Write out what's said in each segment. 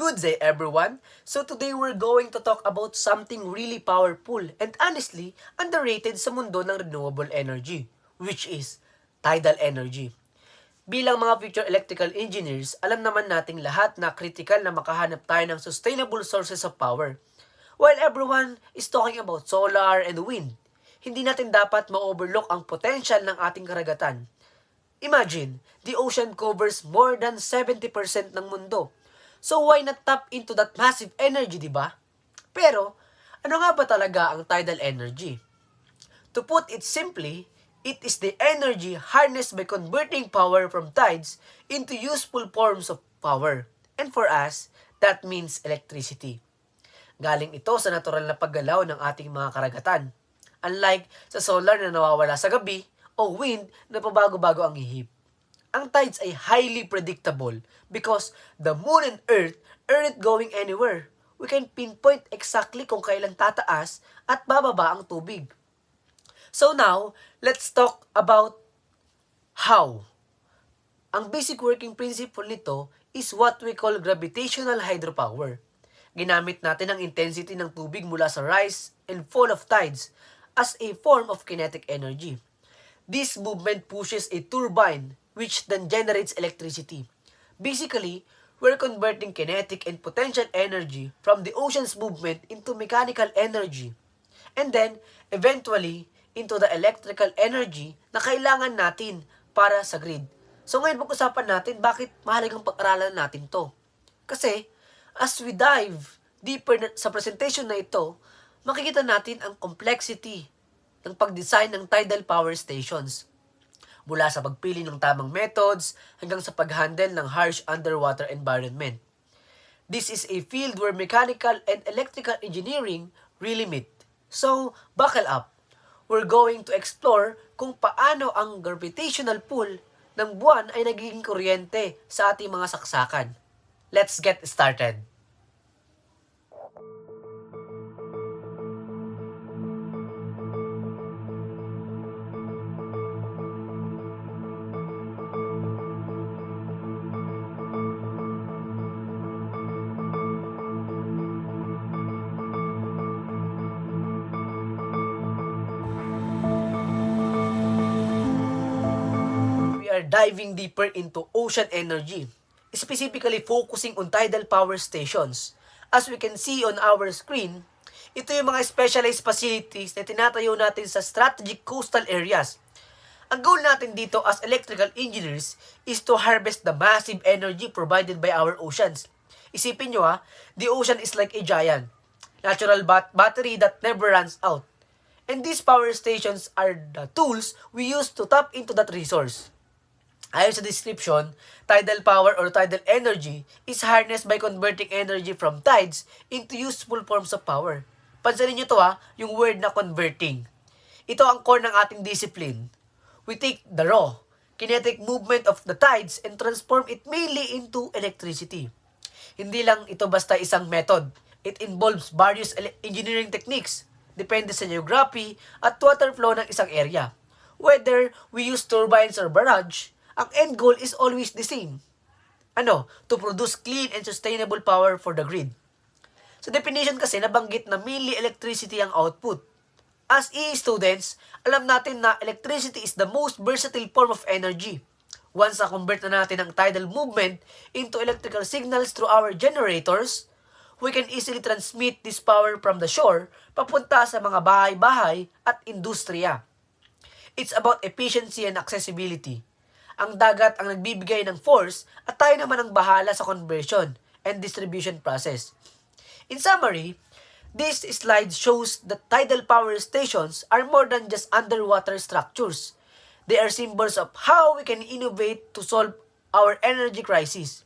Good day everyone! So today we're going to talk about something really powerful and honestly underrated sa mundo ng renewable energy, which is tidal energy. Bilang mga future electrical engineers, alam naman nating lahat na critical na makahanap tayo ng sustainable sources of power. While everyone is talking about solar and wind, hindi natin dapat ma-overlook ang potential ng ating karagatan. Imagine, the ocean covers more than 70% ng mundo. So why not tap into that massive energy, di ba? Pero, ano nga ba talaga ang tidal energy? To put it simply, it is the energy harnessed by converting power from tides into useful forms of power. And for us, that means electricity. Galing ito sa natural na paggalaw ng ating mga karagatan. Unlike sa solar na nawawala sa gabi o wind na pabago-bago ang ihip. Ang tides ay highly predictable because the moon and earth aren't going anywhere. We can pinpoint exactly kung kailan tataas at bababa ang tubig. So now, let's talk about how. Ang basic working principle nito is what we call gravitational hydropower. Ginamit natin ang intensity ng tubig mula sa rise and fall of tides as a form of kinetic energy. This movement pushes a turbine which then generates electricity. Basically, we're converting kinetic and potential energy from the ocean's movement into mechanical energy. And then, eventually, into the electrical energy na kailangan natin para sa grid. So ngayon pag-usapan natin bakit mahalagang pag-aralan natin to. Kasi, as we dive deeper sa presentation na ito, makikita natin ang complexity ng pag-design ng tidal power stations. Mula sa pagpili ng tamang methods hanggang sa pag-handle ng harsh underwater environment. This is a field where mechanical and electrical engineering really meet. So, buckle up. We're going to explore kung paano ang gravitational pull ng buwan ay nagiging kuryente sa ating mga saksakan. Let's get started. We are diving deeper into ocean energy, specifically focusing on tidal power stations. As we can see on our screen, ito yung mga specialized facilities na tinatayo natin sa strategic coastal areas. Ang goal natin dito as electrical engineers is to harvest the massive energy provided by our oceans. Isipin nyo the ocean is like a giant, natural battery that never runs out. And these power stations are the tools we use to tap into that resource. Ayon sa description, tidal power or tidal energy is harnessed by converting energy from tides into useful forms of power. Pansinin nyo to yung word na converting. Ito ang core ng ating discipline. We take the raw, kinetic movement of the tides and transform it mainly into electricity. Hindi lang ito basta isang method. It involves various engineering techniques, depende sa geography at water flow ng isang area. Whether we use turbines or barrage, ang end goal is always the same. To produce clean and sustainable power for the grid. Sa definition kasi, nabanggit na mainly electricity ang output. As EE students, alam natin na electricity is the most versatile form of energy. Once na-convert na natin ang tidal movement into electrical signals through our generators, we can easily transmit this power from the shore papunta sa mga bahay-bahay at industriya. It's about efficiency and accessibility. Ang dagat ang nagbibigay ng force at tayo naman ang bahala sa conversion and distribution process. In summary, this slide shows that tidal power stations are more than just underwater structures. They are symbols of how we can innovate to solve our energy crisis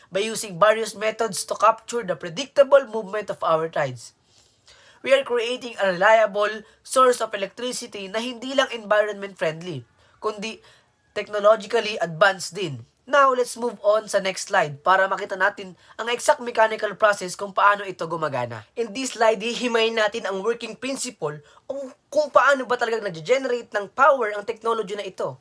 by using various methods to capture the predictable movement of our tides. We are creating a reliable source of electricity na hindi lang environment friendly, kundi technologically advanced din. Now, let's move on sa next slide para makita natin ang exact mechanical process kung paano ito gumagana. In this slide, hihimayin natin ang working principle o kung paano ba talagang nag-generate ng power ang technology na ito.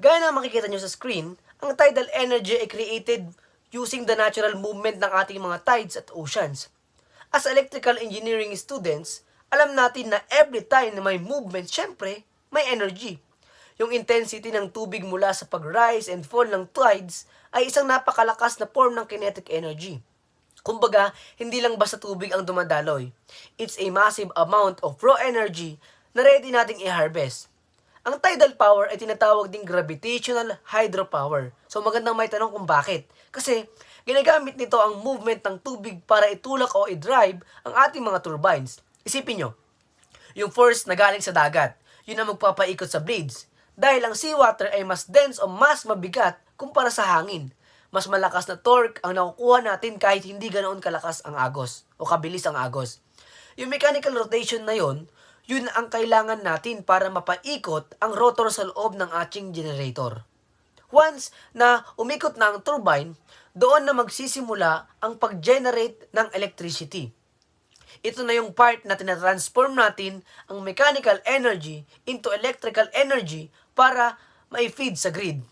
Gaya na makikita nyo sa screen, ang tidal energy ay created using the natural movement ng ating mga tides at oceans. As electrical engineering students, alam natin na every time na may movement, syempre, may energy. Yung intensity ng tubig mula sa pag-rise and fall ng tides ay isang napakalakas na form ng kinetic energy. Kumbaga, hindi lang basta tubig ang dumadaloy. It's a massive amount of raw energy na ready nating i-harvest. Ang tidal power ay tinatawag ding gravitational hydropower. So magandang may tanong kung bakit. Kasi ginagamit nito ang movement ng tubig para itulak o i-drive ang ating mga turbines. Isipin nyo, yung force na galing sa dagat, yun ang magpapaikot sa blades. Dahil ang seawater ay mas dense o mas mabigat kumpara sa hangin. Mas malakas na torque ang nakukuha natin kahit hindi ganoon kalakas ang agos o kabilis ang agos. Yung mechanical rotation na yun ang kailangan natin para mapaikot ang rotor sa loob ng ating generator. Once na umikot na ang turbine, doon na magsisimula ang pag-generate ng electricity. Ito na yung part na tinatransform natin ang mechanical energy into electrical energy para ma-feed sa grid.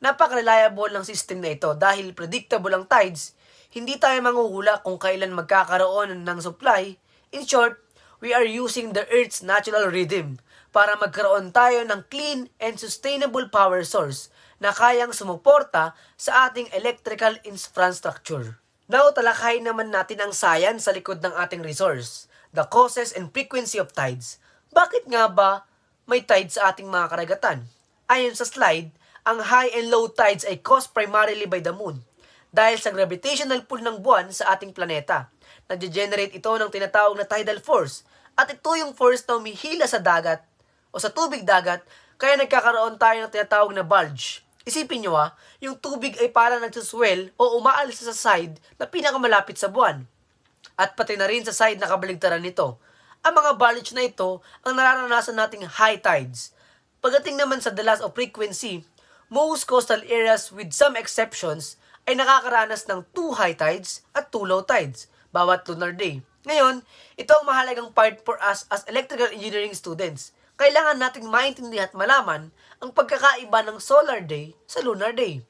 Napaka-reliable ng system na ito dahil predictable ang tides, hindi tayo manghuhula kung kailan magkakaroon ng supply. In short, we are using the Earth's natural rhythm para magkaroon tayo ng clean and sustainable power source na kayang sumuporta sa ating electrical infrastructure. Now, talakayin naman natin ang science sa likod ng ating resource, the causes and frequency of tides. Bakit nga ba may tides sa ating mga karagatan? Ayon sa slide, ang high and low tides ay caused primarily by the moon dahil sa gravitational pull ng buwan sa ating planeta. Nag-generate ito ng tinatawag na tidal force at ito yung force na humihila sa dagat o sa tubig dagat kaya nagkakaroon tayo ng tinatawag na bulge. Isipin nyo yung tubig ay parang nagsuswell o umaalis sa side na pinakamalapit sa buwan. At pati na rin sa side na kabaligtaran nito. Ang mga bulge na ito ang nararanasan nating high tides. Pagdating naman sa the loss of frequency, most coastal areas with some exceptions ay nakakaranas ng 2 high tides at 2 low tides bawat lunar day. Ngayon, ito ang mahalagang part for us as electrical engineering students. Kailangan nating maintindihan at malaman ang pagkakaiba ng solar day sa lunar day.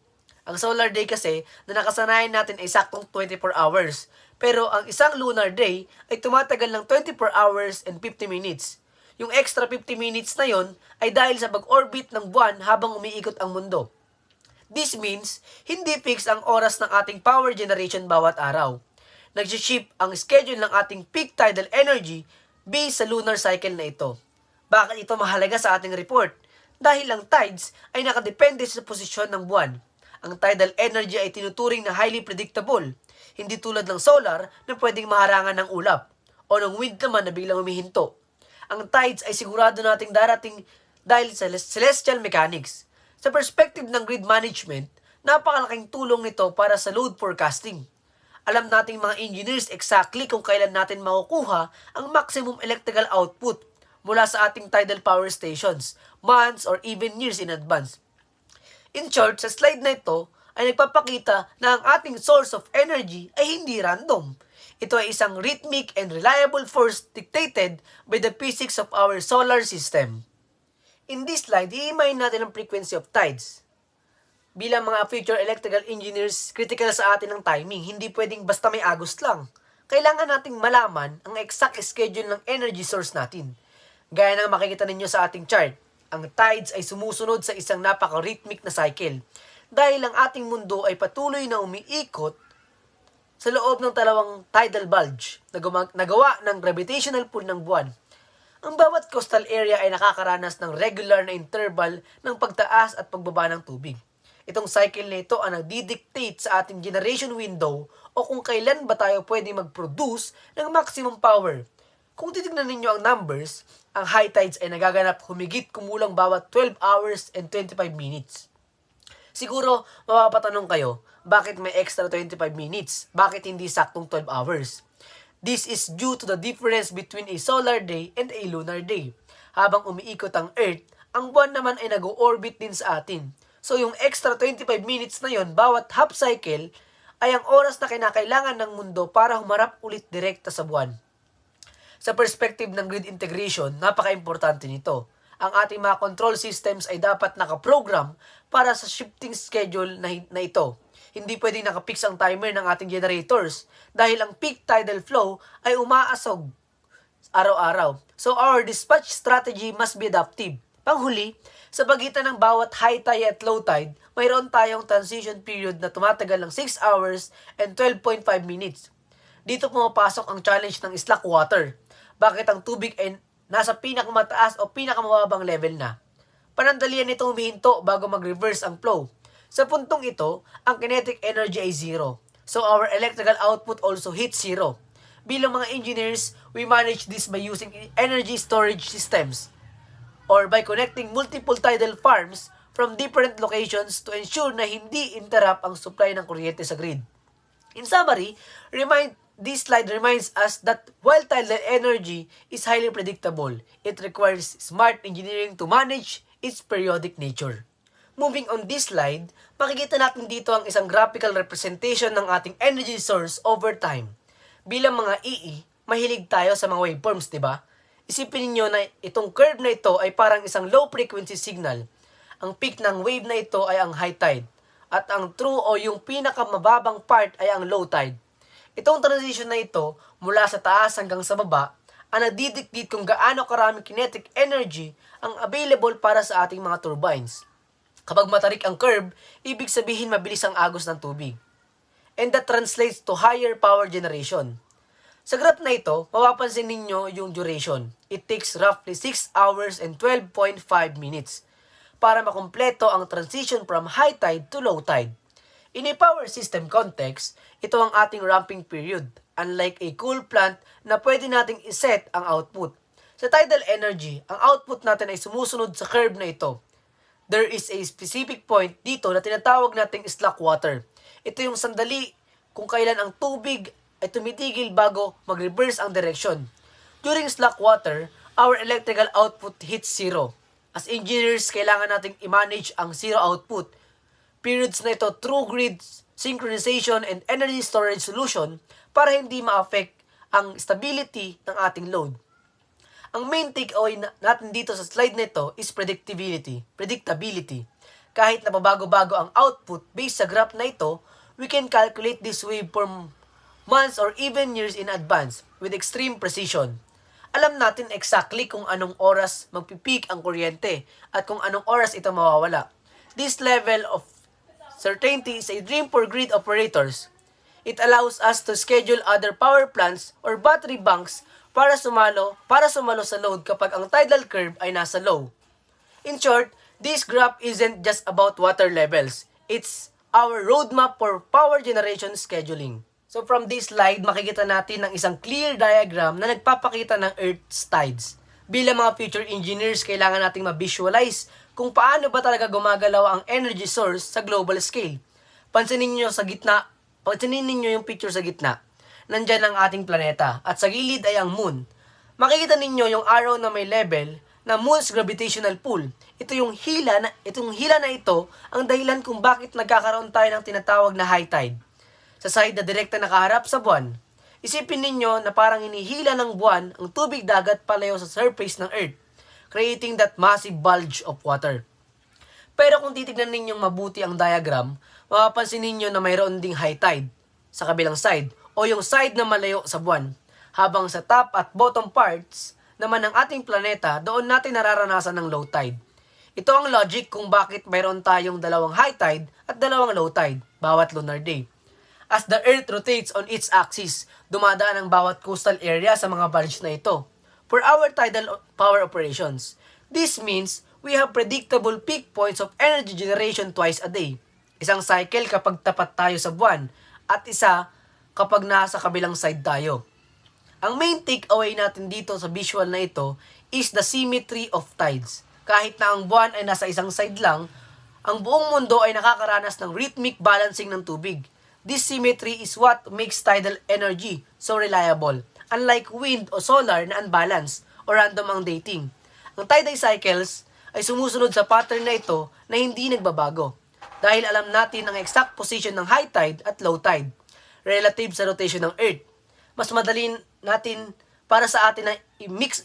Ang solar day kasi na nakasanayan natin ay saktong 24 hours. Pero ang isang lunar day ay tumatagal ng 24 hours and 50 minutes. Yung extra 50 minutes na yon ay dahil sa pag-orbit ng buwan habang umiikot ang mundo. This means, hindi fix ang oras ng ating power generation bawat araw. Nag-shift ang schedule ng ating peak tidal energy based sa lunar cycle na ito. Bakit ito mahalaga sa ating report? Dahil ang tides ay nakadepende sa posisyon ng buwan. Ang tidal energy ay tinuturing na highly predictable, hindi tulad ng solar na pwedeng maharangan ng ulap o ng wind naman na biglang humihinto. Ang tides ay sigurado nating darating dahil sa celestial mechanics. Sa perspective ng grid management, napakalaking tulong nito para sa load forecasting. Alam nating mga engineers exactly kung kailan natin makukuha ang maximum electrical output mula sa ating tidal power stations, months or even years in advance. In short, sa slide na ito ay nagpapakita na ang ating source of energy ay hindi random. Ito ay isang rhythmic and reliable force dictated by the physics of our solar system. In this slide, iimayin natin ang frequency of tides. Bilang mga future electrical engineers, critical sa atin ang timing. Hindi pwedeng basta may agos lang. Kailangan nating malaman ang exact schedule ng energy source natin. Gaya ng makikita ninyo sa ating chart, ang tides ay sumusunod sa isang napaka-rhythmic na cycle. Dahil ang ating mundo ay patuloy na umiikot sa loob ng dalawang tidal bulge na gawa ng gravitational pull ng buwan. Ang bawat coastal area ay nakakaranas ng regular na interval ng pagtaas at pagbaba ng tubig. Itong cycle na ito ang nagdidictate sa ating generation window o kung kailan ba tayo pwede mag-produce ng maximum power. Kung titignan ninyo ang numbers, ang high tides ay nagaganap humigit kumulang bawat 12 hours and 25 minutes. Siguro, mapapatanong kayo, bakit may extra 25 minutes? Bakit hindi saktong 12 hours? This is due to the difference between a solar day and a lunar day. Habang umiikot ang Earth, ang buwan naman ay nag-orbit din sa atin. So yung extra 25 minutes na yon bawat half cycle ay ang oras na kinakailangan ng mundo para humarap ulit direkta sa buwan. Sa perspective ng grid integration, napaka-importante nito. Ang ating mga control systems ay dapat nakaprogram para sa shifting schedule na ito. Hindi pwedeng nakapix ang timer ng ating generators dahil ang peak tidal flow ay umaasog araw-araw. So our dispatch strategy must be adaptive. Panghuli, sa pagitan ng bawat high tide at low tide, mayroon tayong transition period na tumatagal ng 6 hours and 12.5 minutes. Dito pumapasok ang challenge ng slack water. Bakit ang tubig ay nasa pinakamataas o pinakamababang level na? Panandalian nitong humihinto bago mag-reverse ang flow. Sa puntong ito, ang kinetic energy ay zero. So our electrical output also hits zero. Bilang mga engineers, we manage this by using energy storage systems or by connecting multiple tidal farms from different locations to ensure na hindi interrupt ang supply ng kuryente sa grid. In summary, this slide reminds us that while tidal energy is highly predictable, it requires smart engineering to manage its periodic nature. Moving on this slide, makikita natin dito ang isang graphical representation ng ating energy source over time. Bilang mga EE, mahilig tayo sa mga waveforms, di ba? Isipin niyo na itong curve na ito ay parang isang low frequency signal. Ang peak ng wave na ito ay ang high tide. At ang true o yung pinakamababang part ay ang low tide. Itong transition na ito, mula sa taas hanggang sa baba, ang nagdidiktit kung gaano karami kinetic energy ang available para sa ating mga turbines. Kapag matarik ang curve, ibig sabihin mabilis ang agos ng tubig. And that translates to higher power generation. Sa graph na ito, mapapansin ninyo yung duration. It takes roughly 6 hours and 12.5 minutes para makumpleto ang transition from high tide to low tide. In a power system context, ito ang ating ramping period, unlike a coal plant na pwede nating iset ang output. Sa tidal energy, ang output natin ay sumusunod sa curve na ito. There is a specific point dito na tinatawag nating slack water. Ito yung sandali kung kailan ang tubig ay tumitigil bago mag-reverse ang direction. During slack water, our electrical output hits zero. As engineers, kailangan nating i-manage ang zero output. Periods na ito through grid synchronization and energy storage solution para hindi ma-affect ang stability ng ating load. Ang main takeaway natin dito sa slide na ito is predictability. Kahit na pabago-bago ang output based sa graph na ito, we can calculate this waveform months or even years in advance with extreme precision. Alam natin exactly kung anong oras magpipeak ang kuryente at kung anong oras ito mawawala. This level of certainty is a dream for grid operators. It allows us to schedule other power plants or battery banks para sumalo sa load kapag ang tidal curve ay nasa low. In short, this graph isn't just about water levels. It's our roadmap for power generation scheduling. So from this slide, makikita natin ng isang clear diagram na nagpapakita ng Earth's tides. Bilang mga future engineers, kailangan nating ma-visualize kung paano ba talaga gumagalaw ang energy source sa global scale. Pansinin ninyo yung picture sa gitna. Nandyan ang ating planeta at sa gilid ay ang moon. Makikita ninyo yung arrow na may label na moon's gravitational pull. Itong hila na ito ang dahilan kung bakit nagkakaroon tayo ng tinatawag na high tide. Sa side na direkta nakaharap sa buwan, isipin ninyo na parang hinihila ng buwan ang tubig dagat palayo sa surface ng Earth, creating that massive bulge of water. Pero kung titignan ninyong mabuti ang diagram, mapapansin ninyo na mayroon ding high tide sa kabilang side o yung side na malayo sa buwan. Habang sa top at bottom parts naman ng ating planeta, doon natin nararanasan ng low tide. Ito ang logic kung bakit mayroon tayong dalawang high tide at dalawang low tide bawat lunar day. As the Earth rotates on its axis, dumadaan ang bawat coastal area sa mga bulge na ito. For our tidal power operations, this means we have predictable peak points of energy generation twice a day. Isang cycle kapag tapat tayo sa buwan at isa kapag nasa kabilang side tayo. Ang main takeaway natin dito sa visual na ito is the symmetry of tides. Kahit na ang buwan ay nasa isang side lang, ang buong mundo ay nakakaranas ng rhythmic balancing ng tubig. This symmetry is what makes tidal energy so reliable, unlike wind o solar na unbalanced o random ang dating. Ang tidal cycles ay sumusunod sa pattern na ito na hindi nagbabago dahil alam natin ang exact position ng high tide at low tide relative sa rotation ng Earth. Mas madali natin para sa atin na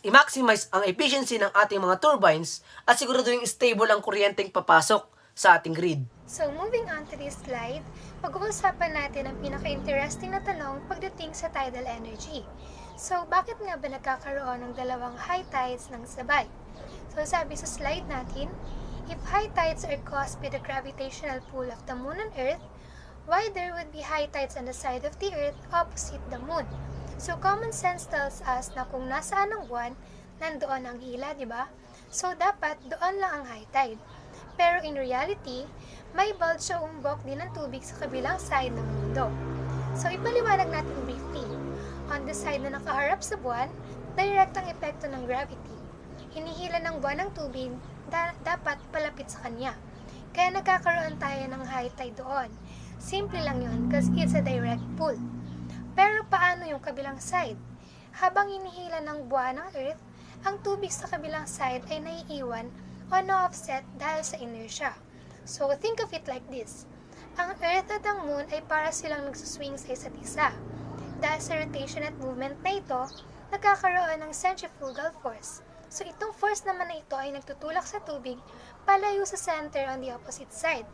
i-maximize ang efficiency ng ating mga turbines at siguraduhin stable ang kuryenteng papasok sa ating grid. So moving on to this slide, pag-uusapan natin ang pinaka-interesting na tanong pagdating sa tidal energy. So bakit nga ba nagkakaroon ng dalawang high tides ng sabay? So sabi sa slide natin, if high tides are caused by the gravitational pull of the moon and earth, why there would be high tides on the side of the earth opposite the moon? So common sense tells us na kung nasaan ang buwan, nandoon ang hila, di ba? So dapat doon lang ang high tide. Pero in reality, may bulge o umbok din ng tubig sa kabilang side ng mundo. So ipaliwanag natin briefly. On the side na nakaharap sa buwan, direct ang epekto ng gravity. Hinihila ng buwan ng tubig, dapat palapit sa kanya. Kaya nagkakaroon tayo ng high tide doon. Simple lang yun because it's a direct pull. Pero paano yung kabilang side? Habang hinihila ng buwan ng Earth, ang tubig sa kabilang side ay naiiwan o na-offset dahil sa inertia. So, think of it like this. Ang Earth at ang Moon ay para silang nagsuswing sa isa't isa. Dahil sa rotation at movement na ito, nagkakaroon ng centrifugal force. So, itong force naman na ito ay nagtutulak sa tubig palayo sa center on the opposite side.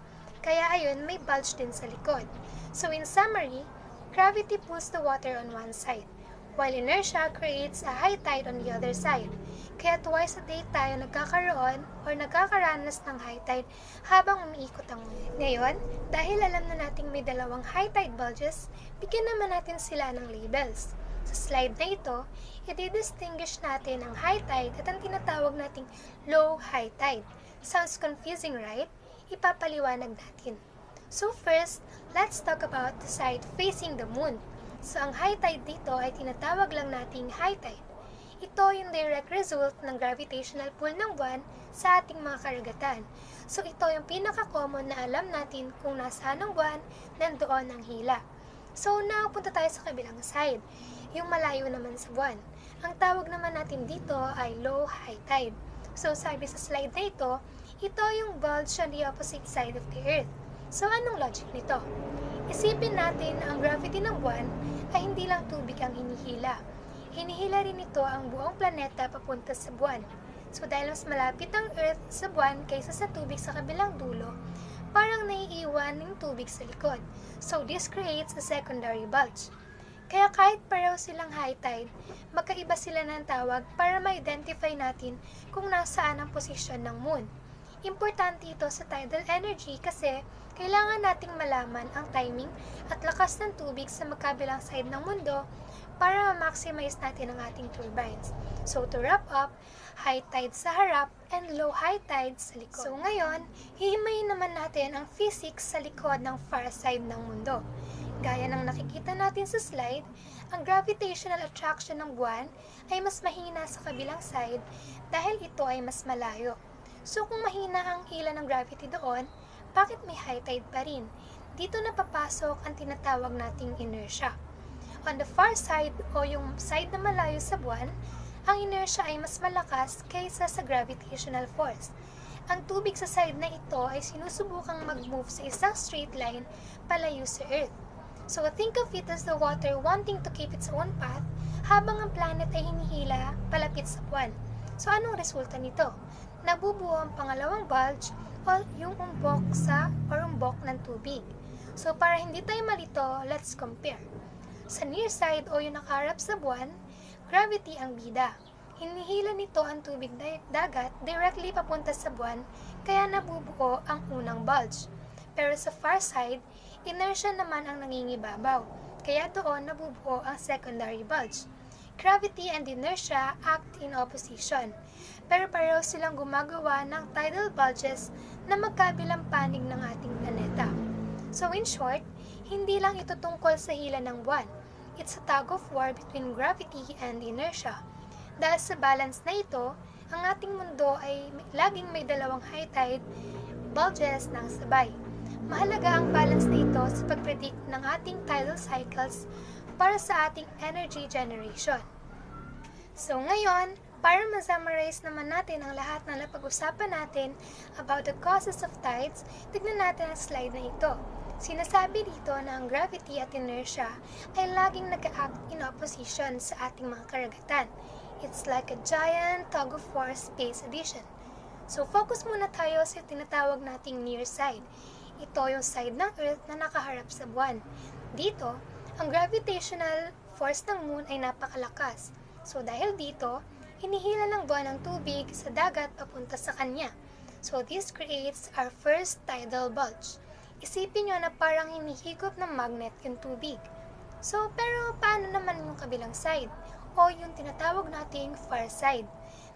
Kaya ayun, may bulge din sa likod. So, in summary, gravity pulls the water on one side, while inertia creates a high tide on the other side. Kaya twice a day tayo nagkakaranas ng high tide habang umiikot ang mundo. Ngayon, dahil alam na nating may dalawang high tide bulges, bigyan naman natin sila ng labels. Sa slide na ito, i-distinguish natin ang high tide at ang tinatawag nating low high tide. Sounds confusing, right? Ipapaliwanag natin. So first, let's talk about the side facing the moon. So ang high tide dito ay tinatawag lang nating high tide. Ito yung direct result ng gravitational pull ng buwan sa ating mga karagatan. So ito yung pinaka-common na alam natin kung nasaan ang buwan, nandoon ang hila. So now, punta tayo sa kabilang side, yung malayo naman sa buwan. Ang tawag naman natin dito ay low high tide. So sabi sa slide na ito yung bulge on the opposite side of the Earth. So anong logic nito? Isipin natin na ang gravity ng buwan ay hindi lang tubig ang hinihila. Hinihila rin ito ang buong planeta papunta sa buwan. So dahil mas malapit ang Earth sa buwan kaysa sa tubig sa kabilang dulo, parang naiiwan yung tubig sa likod. So this creates a secondary bulge. Kaya kahit pareho silang high tide, magkaiba sila ng tawag para ma-identify natin kung nasaan ang posisyon ng moon. Importante ito sa tidal energy kasi kailangan nating malaman ang timing at lakas ng tubig sa magkabilang side ng mundo para ma-maximize natin ang ating turbines. So to wrap up, high tide sa harap and low high tide sa likod. So ngayon, hihimayin naman natin ang physics sa likod ng far side ng mundo. Gaya ng nakikita natin sa slide, ang gravitational attraction ng buwan ay mas mahina sa kabilang side dahil ito ay mas malayo. So kung mahina ang hila ng gravity doon, bakit may high tide pa rin? Dito na papasok ang tinatawag nating inertia. On the far side o yung side na malayo sa buwan, ang inertia ay mas malakas kaysa sa gravitational force. Ang tubig sa side na ito ay sinusubukang mag-move sa isang straight line palayo sa Earth. So think of it as the water wanting to keep its own path habang ang planet ay hinihila palapit sa buwan. So anong resulta nito? Nabubuo ang pangalawang bulge o yung umbok ng tubig. So para hindi tayo malito, let's compare. Sa near side o yung nakaharap sa buwan, gravity ang bida. Hinihila nito ang tubig dagat directly papunta sa buwan, kaya nabubuo ang unang bulge. Pero sa far side, inertia naman ang nangingibabaw, kaya doon nabubuo ang secondary bulge. Gravity and inertia act in opposition, pero pareho silang gumagawa ng tidal bulges na magkabilang panig ng ating planeta. So in short, hindi lang ito tungkol sa hila ng buwan. It's a tug of war between gravity and inertia. Dahil sa balance na ito, ang ating mundo ay laging may dalawang high tide bulges ng sabay. Mahalaga ang balance na ito sa pagpredict ng ating tidal cycles para sa ating energy generation. So ngayon, para ma-summarize naman natin ang lahat ng napag-usapan natin about the causes of tides, tignan natin ang slide na ito. Sinasabi dito na ang gravity at inertia ay laging nag-act in opposition sa ating mga karagatan. It's like a giant tug of war space edition. So focus muna tayo sa tinatawag nating near side. Ito yung side ng Earth na nakaharap sa buwan. Dito, ang gravitational force ng moon ay napakalakas. So dahil dito, hinihila ng buwan ng tubig sa dagat papunta sa kanya. So this creates our first tidal bulge. Isipin nyo na parang hinihigop ng magnet yung tubig. So pero paano naman yung kabilang side? O yung tinatawag nating far side?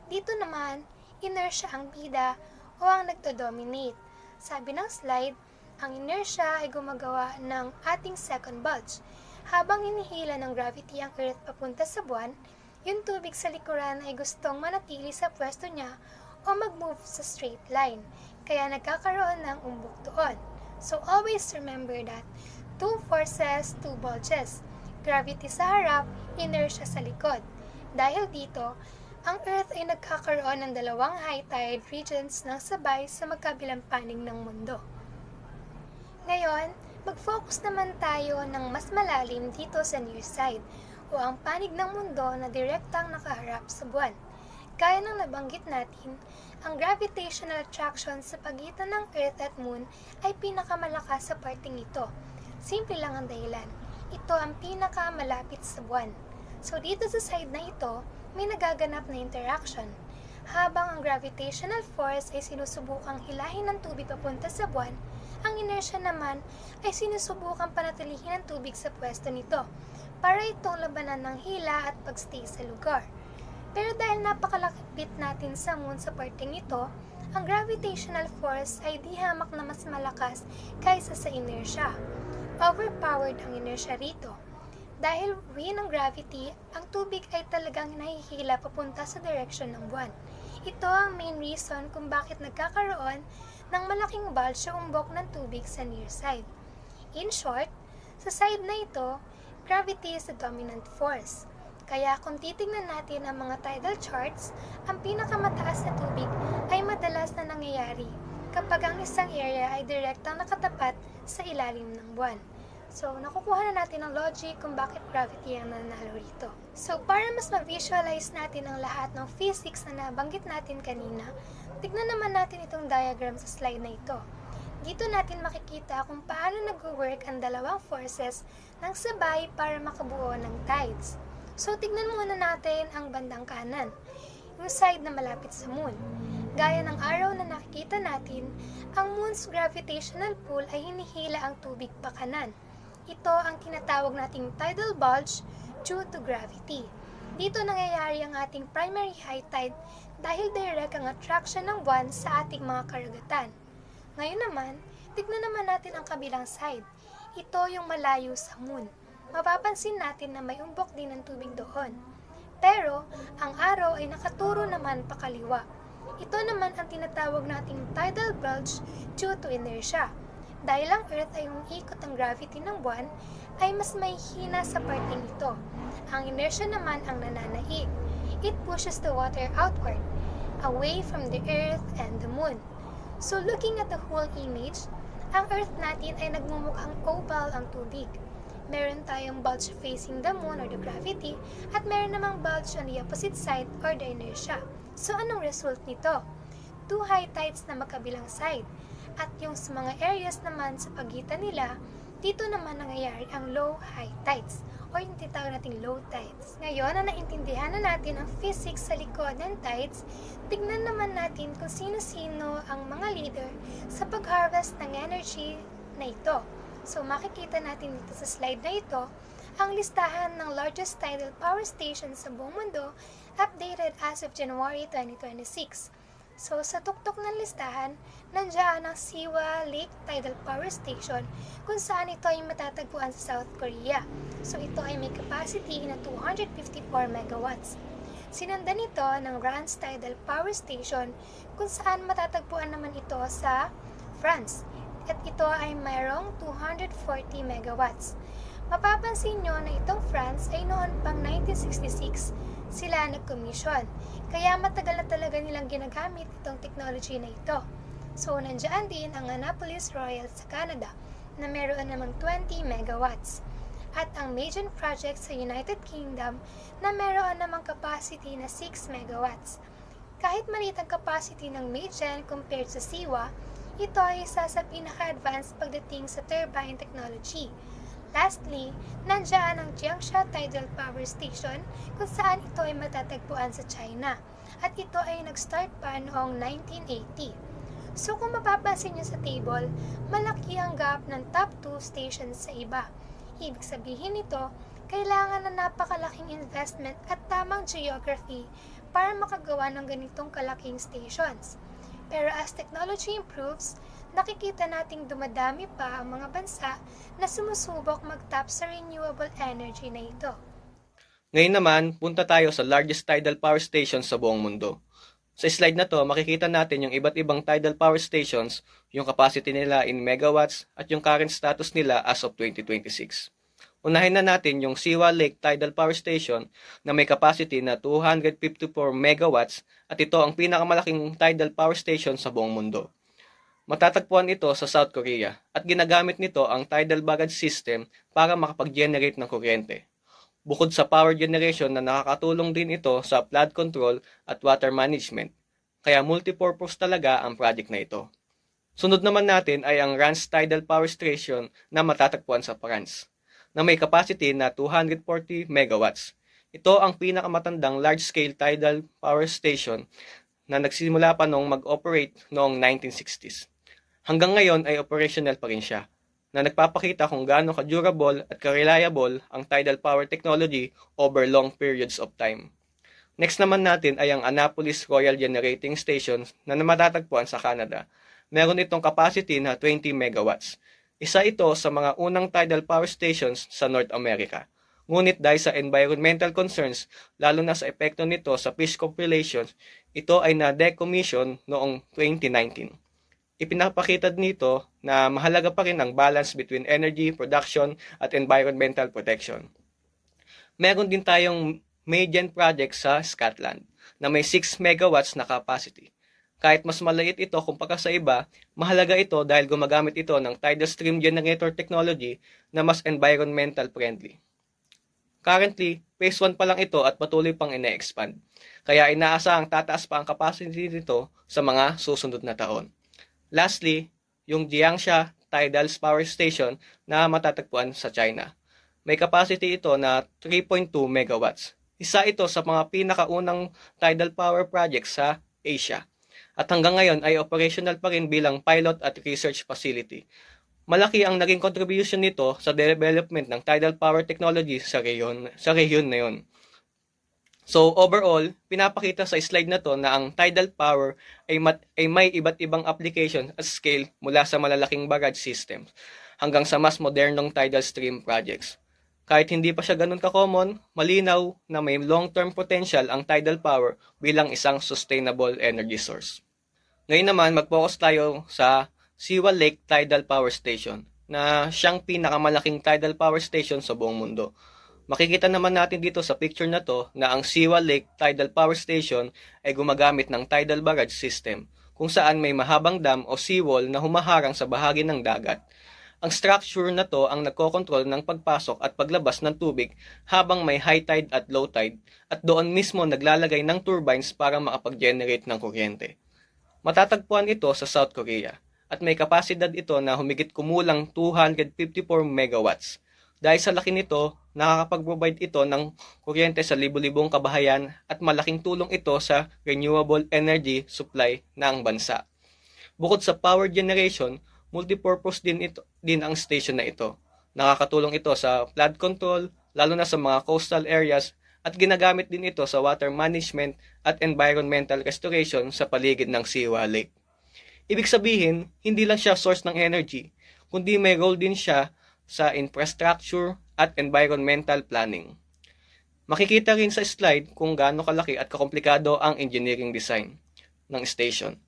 Dito naman, inertia ang bida o ang nagdo-dominate. Sabi ng slide, ang inertia ay gumagawa ng ating second bulge. Habang hinihila ng gravity ang Earth papunta sa buwan, yung tubig sa likuran ay gustong manatili sa pwesto niya o mag-move sa straight line, kaya nagkakaroon ng umbok doon. So always remember that two forces, two bulges. Gravity sa harap, inertia sa likod. Dahil dito, ang Earth ay nagkakaroon ng dalawang high tide regions ng sabay sa magkabilang panig ng mundo. Ngayon, mag-focus naman tayo ng mas malalim dito sa near side o ang panig ng mundo na direktang nakaharap sa buwan. Gaya ng nabanggit natin, ang gravitational attraction sa pagitan ng Earth at Moon ay pinakamalakas sa parting ito. Simple lang ang dahilan. Ito ang pinakamalapit sa buwan. So dito sa side na ito, may nagaganap na interaction. Habang ang gravitational force ay sinusubukang hilahin ng tubig papunta sa buwan, ang inertia naman ay sinusubukang panatilihin ng tubig sa pwesto nito para itong labanan ng hila at pagstay sa lugar. Pero dahil napakalapit natin sa moon sa parting ito, ang gravitational force ay di hamak na mas malakas kaysa sa inertia. Overpowered ang inertia rito. Dahil weak ng gravity, ang tubig ay talagang nahihila papunta sa direction ng buwan. Ito ang main reason kung bakit nagkakaroon ng malaking bulge sa umbok ng tubig sa near side. In short, sa side na ito, gravity is the dominant force. Kaya kung titingnan natin ang mga tidal charts, ang pinakamataas na tubig ay madalas na nangyayari kapag ang isang area ay direktang nakatapat sa ilalim ng buwan. So, nakukuha na natin ang logic kung bakit gravity ang nanalo rito. So, para mas ma-visualize natin ang lahat ng physics na nabanggit natin kanina, tignan naman natin itong diagram sa slide na ito. Dito natin makikita kung paano nag-work ang dalawang forces ng sabay para makabuo ng tides. So, tignan muna natin ang bandang kanan, yung side na malapit sa moon. Gaya ng araw na nakikita natin, ang moon's gravitational pull ay hinihila ang tubig pa kanan. Ito ang tinatawag nating tidal bulge due to gravity. Dito nangyayari ang ating primary high tide dahil direct ang attraction ng buwan sa ating mga karagatan. Ngayon naman, tignan naman natin ang kabilang side. Ito yung malayo sa moon. Mapapansin natin na may umbok din ng tubig doon. Pero, ang araw ay nakaturo naman pakaliwa. Ito naman ang tinatawag nating tidal bulge due to inertia. Dahil ang Earth ay umiikot ang gravity ng buwan, ay mas may hina sa parting ito. Ang inertia naman ang nananaig. It pushes the water outward, away from the Earth and the Moon. So looking at the whole image, ang Earth natin ay nagmumukhang oval ang tubig. Meron tayong bulge facing the Moon or the gravity, at meron namang bulge on the opposite side or the inertia. So anong result nito? Two high tides na magkabilang side. At yung sa mga areas naman sa pagitan nila, dito naman nangyayari ang low-high tides o yung tinatawag nating low tides. Ngayon na naintindihan na natin ang physics sa likod ng tides, tignan naman natin kung sino-sino ang mga leader sa pag-harvest ng energy na ito. So makikita natin dito sa slide na ito ang listahan ng largest tidal power stations sa buong mundo updated as of January 2026. So, sa tuktok ng listahan, nandiyan ang Siwa Lake Tidal Power Station kung saan ito ay matatagpuan sa South Korea. So, ito ay may capacity na 254 megawatts. Sinundan ito ng Rance Tidal Power Station kung saan matatagpuan naman ito sa France. At ito ay mayroong 240 megawatts. Mapapansin nyo na itong France ay noon pang 1966 sila nag-commission. Kaya matagal na talaga nilang ginagamit itong technology na ito. So, nandiyan din ang Annapolis Royal sa Canada na meron namang 20 megawatts. At ang Magen Project sa United Kingdom na meron namang capacity na 6 megawatts. Kahit maliit ang capacity ng Magen compared sa Siwa, Ito ay isa sa pinaka-advanced pagdating sa turbine technology. Lastly, nandiyan ang Jiangsha Tidal Power Station kung saan ito ay matatagpuan sa China at ito ay nag-start pa noong 1980. So kung mapapansin niyo sa table, malaki ang gap ng top 2 stations sa iba. Ibig sabihin nito, kailangan na napakalaking investment at tamang geography para makagawa ng ganitong kalaking stations. Pero as technology improves, nakikita nating dumadami pa ang mga bansa na sumusubok mag-tap sa renewable energy na ito. Ngayon naman, punta tayo sa largest tidal power stations sa buong mundo. Sa slide na to, makikita natin yung iba't ibang tidal power stations, yung capacity nila in megawatts at yung current status nila as of 2026. Unahin na natin yung Siwa Lake Tidal Power Station na may capacity na 254 megawatts at ito ang pinakamalaking tidal power station sa buong mundo. Matatagpuan ito sa South Korea at ginagamit nito ang tidal baggage system para makapag-generate ng kuryente. Bukod sa power generation na nakakatulong din ito sa flood control at water management, kaya multipurpose talaga ang project na ito. Sunod naman natin ay ang Rance Tidal Power Station na matatagpuan sa France, na may capacity na 240 megawatts. Ito ang pinakamatandang large-scale tidal power station na nagsimula pa noong mag-operate noong 1960s. Hanggang ngayon ay operational pa rin siya, na nagpapakita kung gaano ka-durable at ka-reliable ang tidal power technology over long periods of time. Next naman natin ay ang Annapolis Royal Generating Station na matatagpuan sa Canada. Meron itong capacity na 20 megawatts. Isa ito sa mga unang tidal power stations sa North America. Ngunit dahil sa environmental concerns, lalo na sa epekto nito sa fish populations, ito ay na-decommission noong 2019. Ipinapakita nito na mahalaga pa rin ang balance between energy production at environmental protection. Meron din tayong Maiden project sa Scotland na may 6 megawatts na capacity. Kahit mas maliit ito kumpara sa iba, mahalaga ito dahil gumagamit ito ng tidal stream generator technology na mas environmental friendly. Currently, phase 1 pa lang ito at patuloy pang ine-expand. Kaya inaasahang tataas pa ang capacity nito sa mga susunod na taon. Lastly, yung Jiangsha Tidal Power Station na matatagpuan sa China. May capacity ito na 3.2 megawatts. Isa ito sa mga pinakaunang tidal power projects sa Asia. At hanggang ngayon ay operational pa rin bilang pilot at research facility. Malaki ang naging contribution nito sa development ng tidal power technology sa rehiyon na yun. So overall, pinapakita sa slide na to na ang tidal power ay may iba't ibang application at scale mula sa malalaking barrage systems hanggang sa mas modernong tidal stream projects. Kahit hindi pa siya ganun ka-common, malinaw na may long-term potential ang tidal power bilang isang sustainable energy source. Ngayon naman, mag-focus tayo sa Siwa Lake Tidal Power Station na siyang pinakamalaking tidal power station sa buong mundo. Makikita naman natin dito sa picture na to na ang Siwa Lake Tidal Power Station ay gumagamit ng tidal barrage system kung saan may mahabang dam o seawall na humaharang sa bahagi ng dagat. Ang structure na to ang nagkokontrol ng pagpasok at paglabas ng tubig habang may high tide at low tide at doon mismo naglalagay ng turbines para makapag-generate ng kuryente. Matatagpuan ito sa South Korea at may kapasidad ito na humigit kumulang 254 megawatts. Dahil sa laki nito, nakakapag-provide ito ng kuryente sa libu-libong kabahayan at malaking tulong ito sa renewable energy supply ng bansa. Bukod sa power generation, multipurpose din ang station na ito. Nakakatulong ito sa flood control, lalo na sa mga coastal areas, at ginagamit din ito sa water management at environmental restoration sa paligid ng Siwa Lake. Ibig sabihin, hindi lang siya source ng energy, kundi may role din siya sa infrastructure at environmental planning. Makikita rin sa slide kung gaano kalaki at kakomplikado ang engineering design ng station.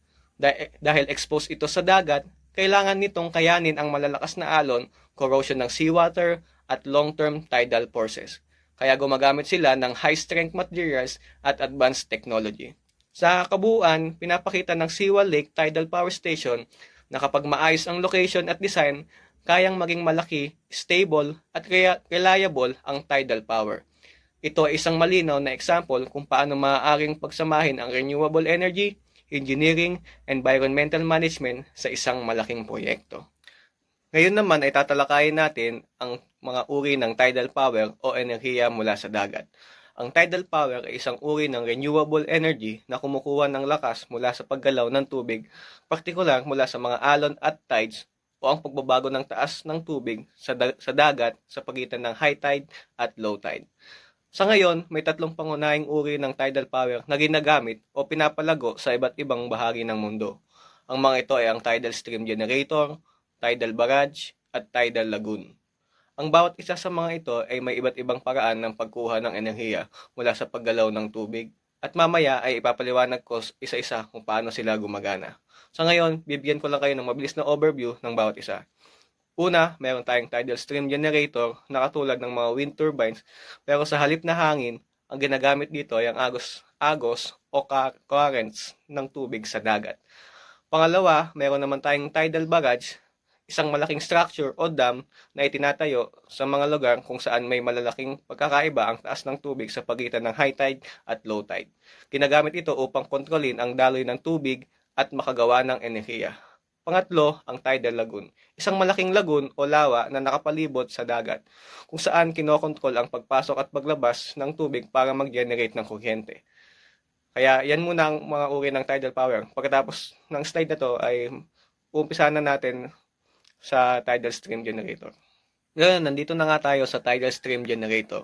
Dahil exposed ito sa dagat, kailangan nitong kayanin ang malalakas na alon, corrosion ng seawater, at long-term tidal forces. Kaya gumagamit sila ng high-strength materials at advanced technology. Sa kabuuan, pinapakita ng Siwa Lake Tidal Power Station na kapag maayos ang location at design, kayang maging malaki, stable, at reliable ang tidal power. Ito ay isang malinaw na example kung paano maaaring pagsamahin ang renewable energy, engineering, environmental management sa isang malaking proyekto. Ngayon naman ay tatalakayin natin ang mga uri ng tidal power o enerhiya mula sa dagat. Ang tidal power ay isang uri ng renewable energy na kumukuha ng lakas mula sa paggalaw ng tubig, partikular mula sa mga alon at tides o ang pagbabago ng taas ng tubig sa dagat sa pagitan ng high tide at low tide. Sa ngayon, may tatlong pangunahing uri ng tidal power na ginagamit o pinapalago sa iba't ibang bahagi ng mundo. Ang mga ito ay ang tidal stream generator, tidal barrage, at tidal lagoon. Ang bawat isa sa mga ito ay may iba't ibang paraan ng pagkuha ng enerhiya mula sa paggalaw ng tubig at mamaya ay ipapaliwanag ko isa-isa kung paano sila gumagana. Sa ngayon, bibigyan ko lang kayo ng mabilis na overview ng bawat isa. Una, meron tayong tidal stream generator na katulad ng mga wind turbines pero sa halip na hangin, ang ginagamit dito ay ang agos o currents ng tubig sa dagat. Pangalawa, meron naman tayong tidal barrage, isang malaking structure o dam na itinatayo sa mga lugar kung saan may malalaking pagkakaiba ang taas ng tubig sa pagitan ng high tide at low tide. Ginagamit ito upang kontrolin ang daloy ng tubig at makagawa ng enerhiya. Pangatlo, ang tidal lagoon. Isang malaking lagoon o lawa na nakapalibot sa dagat kung saan kinokontrol ang pagpasok at paglabas ng tubig para mag-generate ng kuryente. Kaya yan muna ang mga uri ng tidal power. Pagkatapos ng slide na to ay uumpisahan na natin sa tidal stream generator. Ngayon, nandito na nga tayo sa tidal stream generator.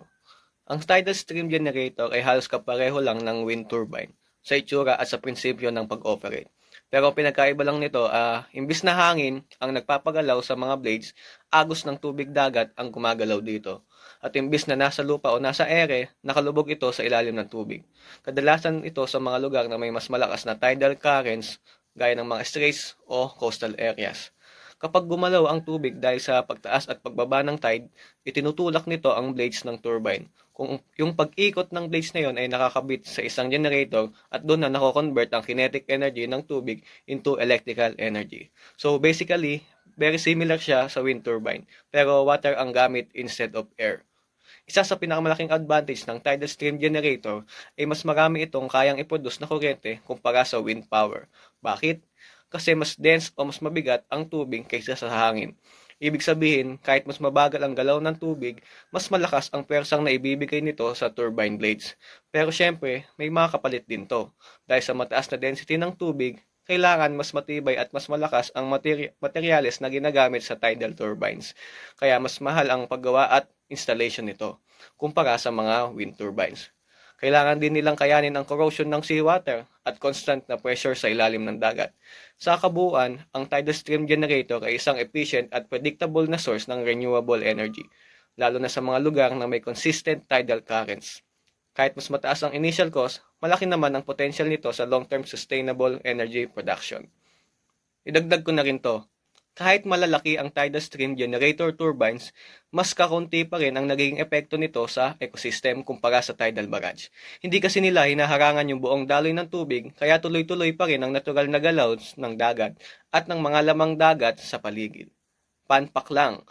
Ang tidal stream generator ay halos kapareho lang ng wind turbine sa itsura at sa prinsipyo ng pag-operate. Pero pinagkaiba lang nito, imbis na hangin ang nagpapagalaw sa mga blades, agos ng tubig dagat ang gumagalaw dito. At imbis na nasa lupa o nasa ere, nakalubog ito sa ilalim ng tubig. Kadalasan ito sa mga lugar na may mas malakas na tidal currents gaya ng mga straits o coastal areas. Kapag gumalaw ang tubig dahil sa pagtaas at pagbaba ng tide, itinutulak nito ang blades ng turbine. Kung yung pag-ikot ng blades na yon ay nakakabit sa isang generator at doon na nako-convert ang kinetic energy ng tubig into electrical energy. So basically, very similar siya sa wind turbine, pero water ang gamit instead of air. Isa sa pinakamalaking advantage ng tidal stream generator ay mas marami itong kayang i-produce na kuryente kumpara sa wind power. Bakit? Kasi mas dense o mas mabigat ang tubig kaysa sa hangin. Ibig sabihin, kahit mas mabagal ang galaw ng tubig, mas malakas ang pwersang na ibibigay nito sa turbine blades. Pero syempre, may mga kapalit din to. Dahil sa mataas na density ng tubig, kailangan mas matibay at mas malakas ang materyales na ginagamit sa tidal turbines. Kaya mas mahal ang paggawa at installation nito kumpara sa mga wind turbines. Kailangan din nilang kayanin ang corrosion ng seawater at constant na pressure sa ilalim ng dagat. Sa kabuuan, ang tidal stream generator ay isang efficient at predictable na source ng renewable energy, lalo na sa mga lugar na may consistent tidal currents. Kahit mas mataas ang initial cost, malaki naman ang potential nito sa long-term sustainable energy production. Idagdag ko na rin to. Kahit malalaki ang tidal stream generator turbines, mas kakaunti pa rin ang nagiging epekto nito sa ecosystem kumpara sa tidal barrage. Hindi kasi nila hinaharangan yung buong daloy ng tubig, kaya tuloy-tuloy pa rin ang natural na galaw ng dagat at ng mga lamang dagat sa paligid. Panpak lang,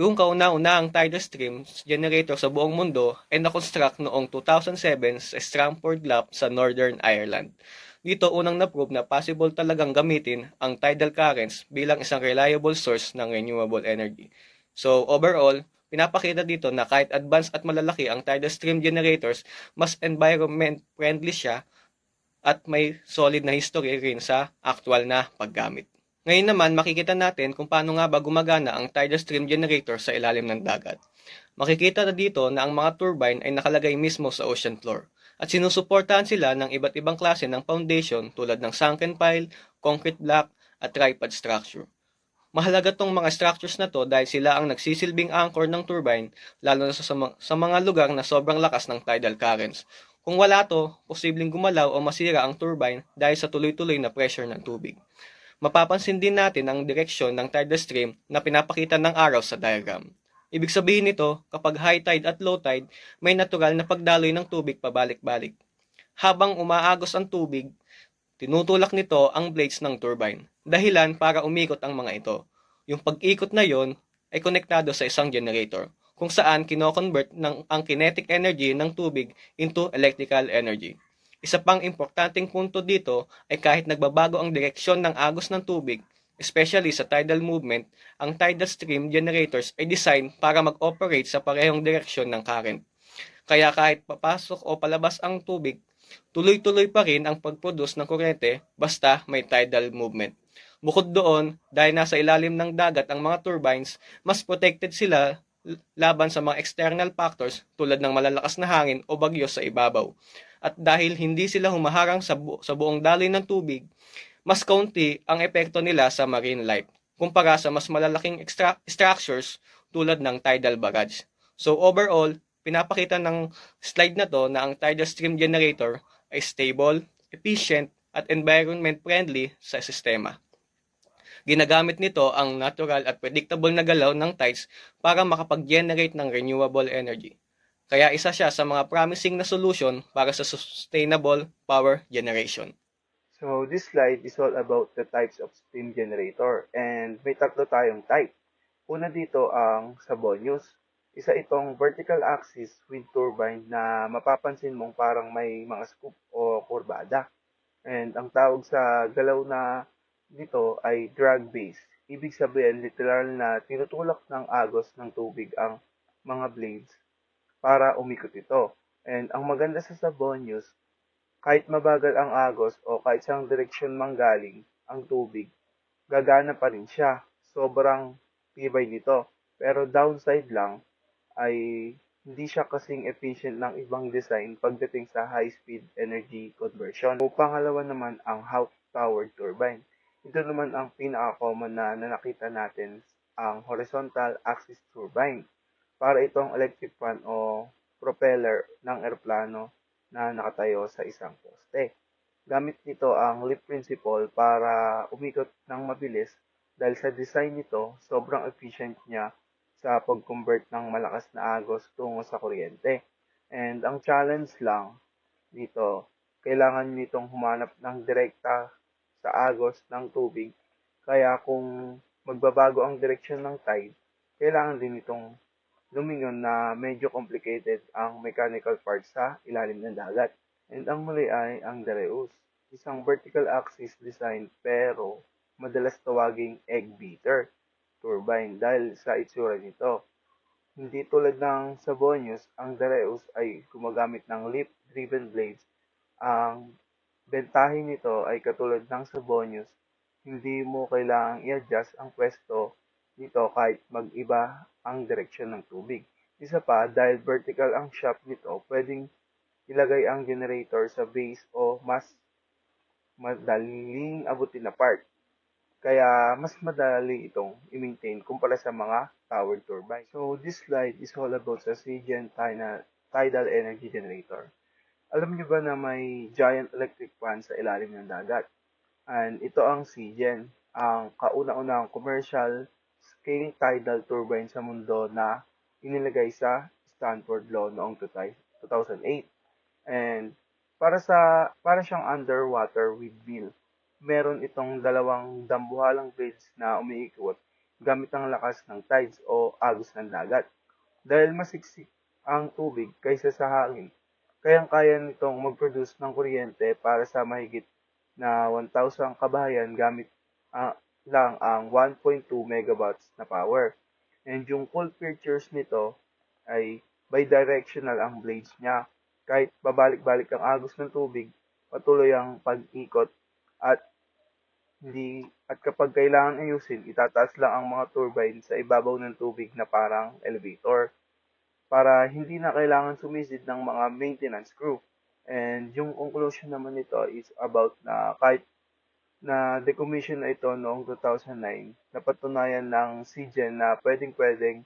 yung kauna-unahang tidal stream generator sa buong mundo ay na-construct noong 2007 sa Stramford Lough sa Northern Ireland. Dito unang na-prove na possible talagang gamitin ang tidal currents bilang isang reliable source ng renewable energy. So overall, pinapakita dito na kahit advanced at malalaki ang tidal stream generators, mas environment friendly siya at may solid na history rin sa actual na paggamit. Ngayon naman, makikita natin kung paano nga ba gumagana ang tidal stream generator sa ilalim ng dagat. Makikita na dito na ang mga turbine ay nakalagay mismo sa ocean floor at sinusuportahan sila ng iba't ibang klase ng foundation tulad ng sunken pile, concrete block, at tripod structure. Mahalaga tong mga structures na to dahil sila ang nagsisilbing anchor ng turbine lalo na sa mga lugar na sobrang lakas ng tidal currents. Kung wala to, posibleng gumalaw o masira ang turbine dahil sa tuloy-tuloy na pressure ng tubig. Mapapansin din natin ang direksyon ng tidal stream na pinapakita ng araw sa diagram. Ibig sabihin nito, kapag high tide at low tide, may natural na pagdaloy ng tubig pabalik-balik. Habang umaagos ang tubig, tinutulak nito ang blades ng turbine. Dahilan para umikot ang mga ito. Yung pag-ikot na yon ay konektado sa isang generator, kung saan kino-convert ang kinetic energy ng tubig into electrical energy. Isa pang importanteng punto dito ay kahit nagbabago ang direksyon ng agos ng tubig, especially sa tidal movement, ang tidal stream generators ay design para mag-operate sa parehong direksyon ng current. Kaya kahit papasok o palabas ang tubig, tuloy-tuloy pa rin ang pag-produce ng kuryente basta may tidal movement. Bukod doon, dahil nasa ilalim ng dagat ang mga turbines, mas protected sila laban sa mga external factors tulad ng malalakas na hangin o bagyo sa ibabaw. At dahil hindi sila humaharang sa buong daloy ng tubig, mas kaunti ang epekto nila sa marine life kumpara sa mas malalaking structures tulad ng tidal barrage. So overall, pinapakita ng slide na to na ang tidal stream generator ay stable, efficient, at environment friendly sa sistema. Ginagamit nito ang natural at predictable na galaw ng tides para makapag-generate ng renewable energy. Kaya isa siya sa mga promising na solution para sa sustainable power generation. So this slide is all about the types of steam generator and may tatlo tayong type. Una dito ang Sabonius. Isa itong vertical axis wind turbine na mapapansin mong parang may mga scoop o kurbada. And ang tawag sa galaw na dito ay drag base. Ibig sabihin literal na tinutulak ng agos ng tubig ang mga blades para umikot ito. And ang maganda sa Sabonius, kahit mabagal ang agos o kahit saan direksyon manggaling ang tubig, gagana pa rin siya. Sobrang tibay nito. Pero downside lang ay hindi siya kasing efficient ng ibang design pagdating sa high-speed energy conversion. O pangalawa naman ang half-powered turbine. Ito naman ang pinaka-common na nakita natin, ang horizontal axis turbine. Para itong electric fan o propeller ng eroplano na nakatayo sa isang poste. Gamit nito ang leap principle para umikot ng mabilis dahil sa design nito, sobrang efficient niya sa pag-convert ng malakas na agos tungo sa kuryente. And ang challenge lang dito, kailangan nitong humanap ng direkta sa agos ng tubig. Kaya kung magbabago ang direksyon ng tide, kailangan din itong lumingon na medyo complicated ang mechanical parts sa ilalim ng dagat. And ang muli ay ang Dareus, isang vertical axis design pero madalas tawaging egg beater turbine dahil sa itsura nito. Hindi tulad ng Sabonius, ang Dareus ay gumagamit ng leaf-driven blades. Ang bentahin nito ay katulad ng Sabonius, hindi mo kailangang i-adjust ang pwesto nito kahit mag-iba ang direksyon ng tubig. Isa pa, dahil vertical ang shaft nito, pwedeng ilagay ang generator sa base o mas madaling abutin na part. Kaya mas madali itong i-maintain kumpara sa mga powered turbine. So this slide is all about sa CGen tidal energy generator. Alam niyo ba na may giant electric fan sa ilalim ng dagat? And ito ang CGen, ang kauna-unahang commercial scale tidal turbine sa mundo na inilagay sa Stanford Law noong 2008. And para siyang underwater windmill. Meron itong dalawang dambuhalang blades na umiikot gamit ang lakas ng tides o agos ng dagat. Dahil masiksik ang tubig kaysa sa hangin, kayang-kaya nitong mag-produce ng kuryente para sa mahigit na 1,000 kabahayan gamit lang ang 1.2 megawatts na power. And yung cool features nito ay bidirectional ang blades niya. Kahit babalik-balik ang agos ng tubig, patuloy ang pag-ikot at kapag kailangan ayusin, itataas lang ang mga turbine sa ibabaw ng tubig na parang elevator para hindi na kailangan sumisid ng mga maintenance crew. And yung conclusion naman nito is about na kahit na decommission na ito noong 2009, napatunayan ng CGen na pwedeng-pwedeng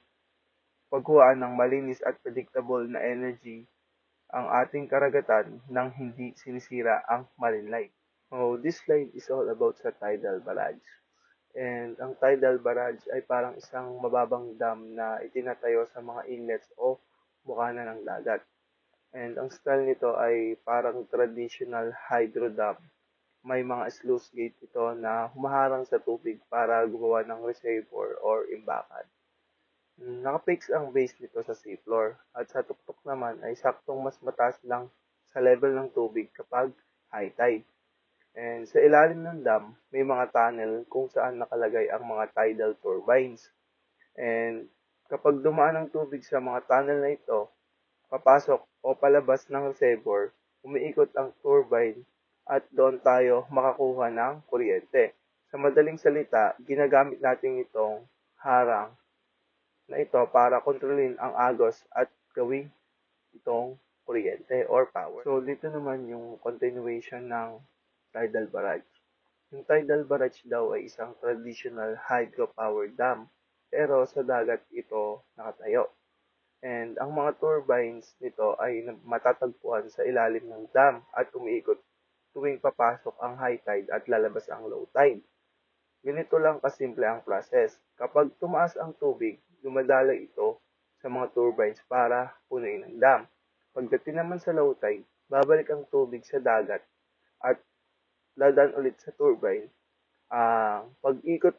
pagkuhaan ng malinis at predictable na energy ang ating karagatan nang hindi sinisira ang marine life. So, this slide is all about sa tidal barrage. And ang tidal barrage ay parang isang mababang dam na itinatayo sa mga inlets o bukana ng dagat. And ang style nito ay parang traditional hydro dam. May mga sluice gate ito na humaharang sa tubig para gumawa ng reservoir or imbakan. Nakapix ang base nito sa seafloor at sa tuktok naman ay saktong mas mataas lang sa level ng tubig kapag high tide. And sa ilalim ng dam, may mga tunnel kung saan nakalagay ang mga tidal turbines. And kapag dumaan ang tubig sa mga tunnel na ito, papasok o palabas ng reservoir, umiikot ang turbine at doon tayo makakuha ng kuryente. Sa madaling salita, ginagamit natin itong harang na ito para kontrolin ang agos at gawing itong kuryente or power. So, dito naman yung continuation ng tidal barrage. Yung tidal barrage daw ay isang traditional hydropower dam, pero sa dagat ito nakatayo. And ang mga turbines nito ay matatagpuan sa ilalim ng dam at umiikot tuwing papasok ang high tide at lalabas ang low tide. Ganito lang kasimple ang process. Kapag tumaas ang tubig, dumadaloy ito sa mga turbines para punuin ang dam. Pagdating naman sa low tide, babalik ang tubig sa dagat at dadaan ulit sa turbine. Pag-ikot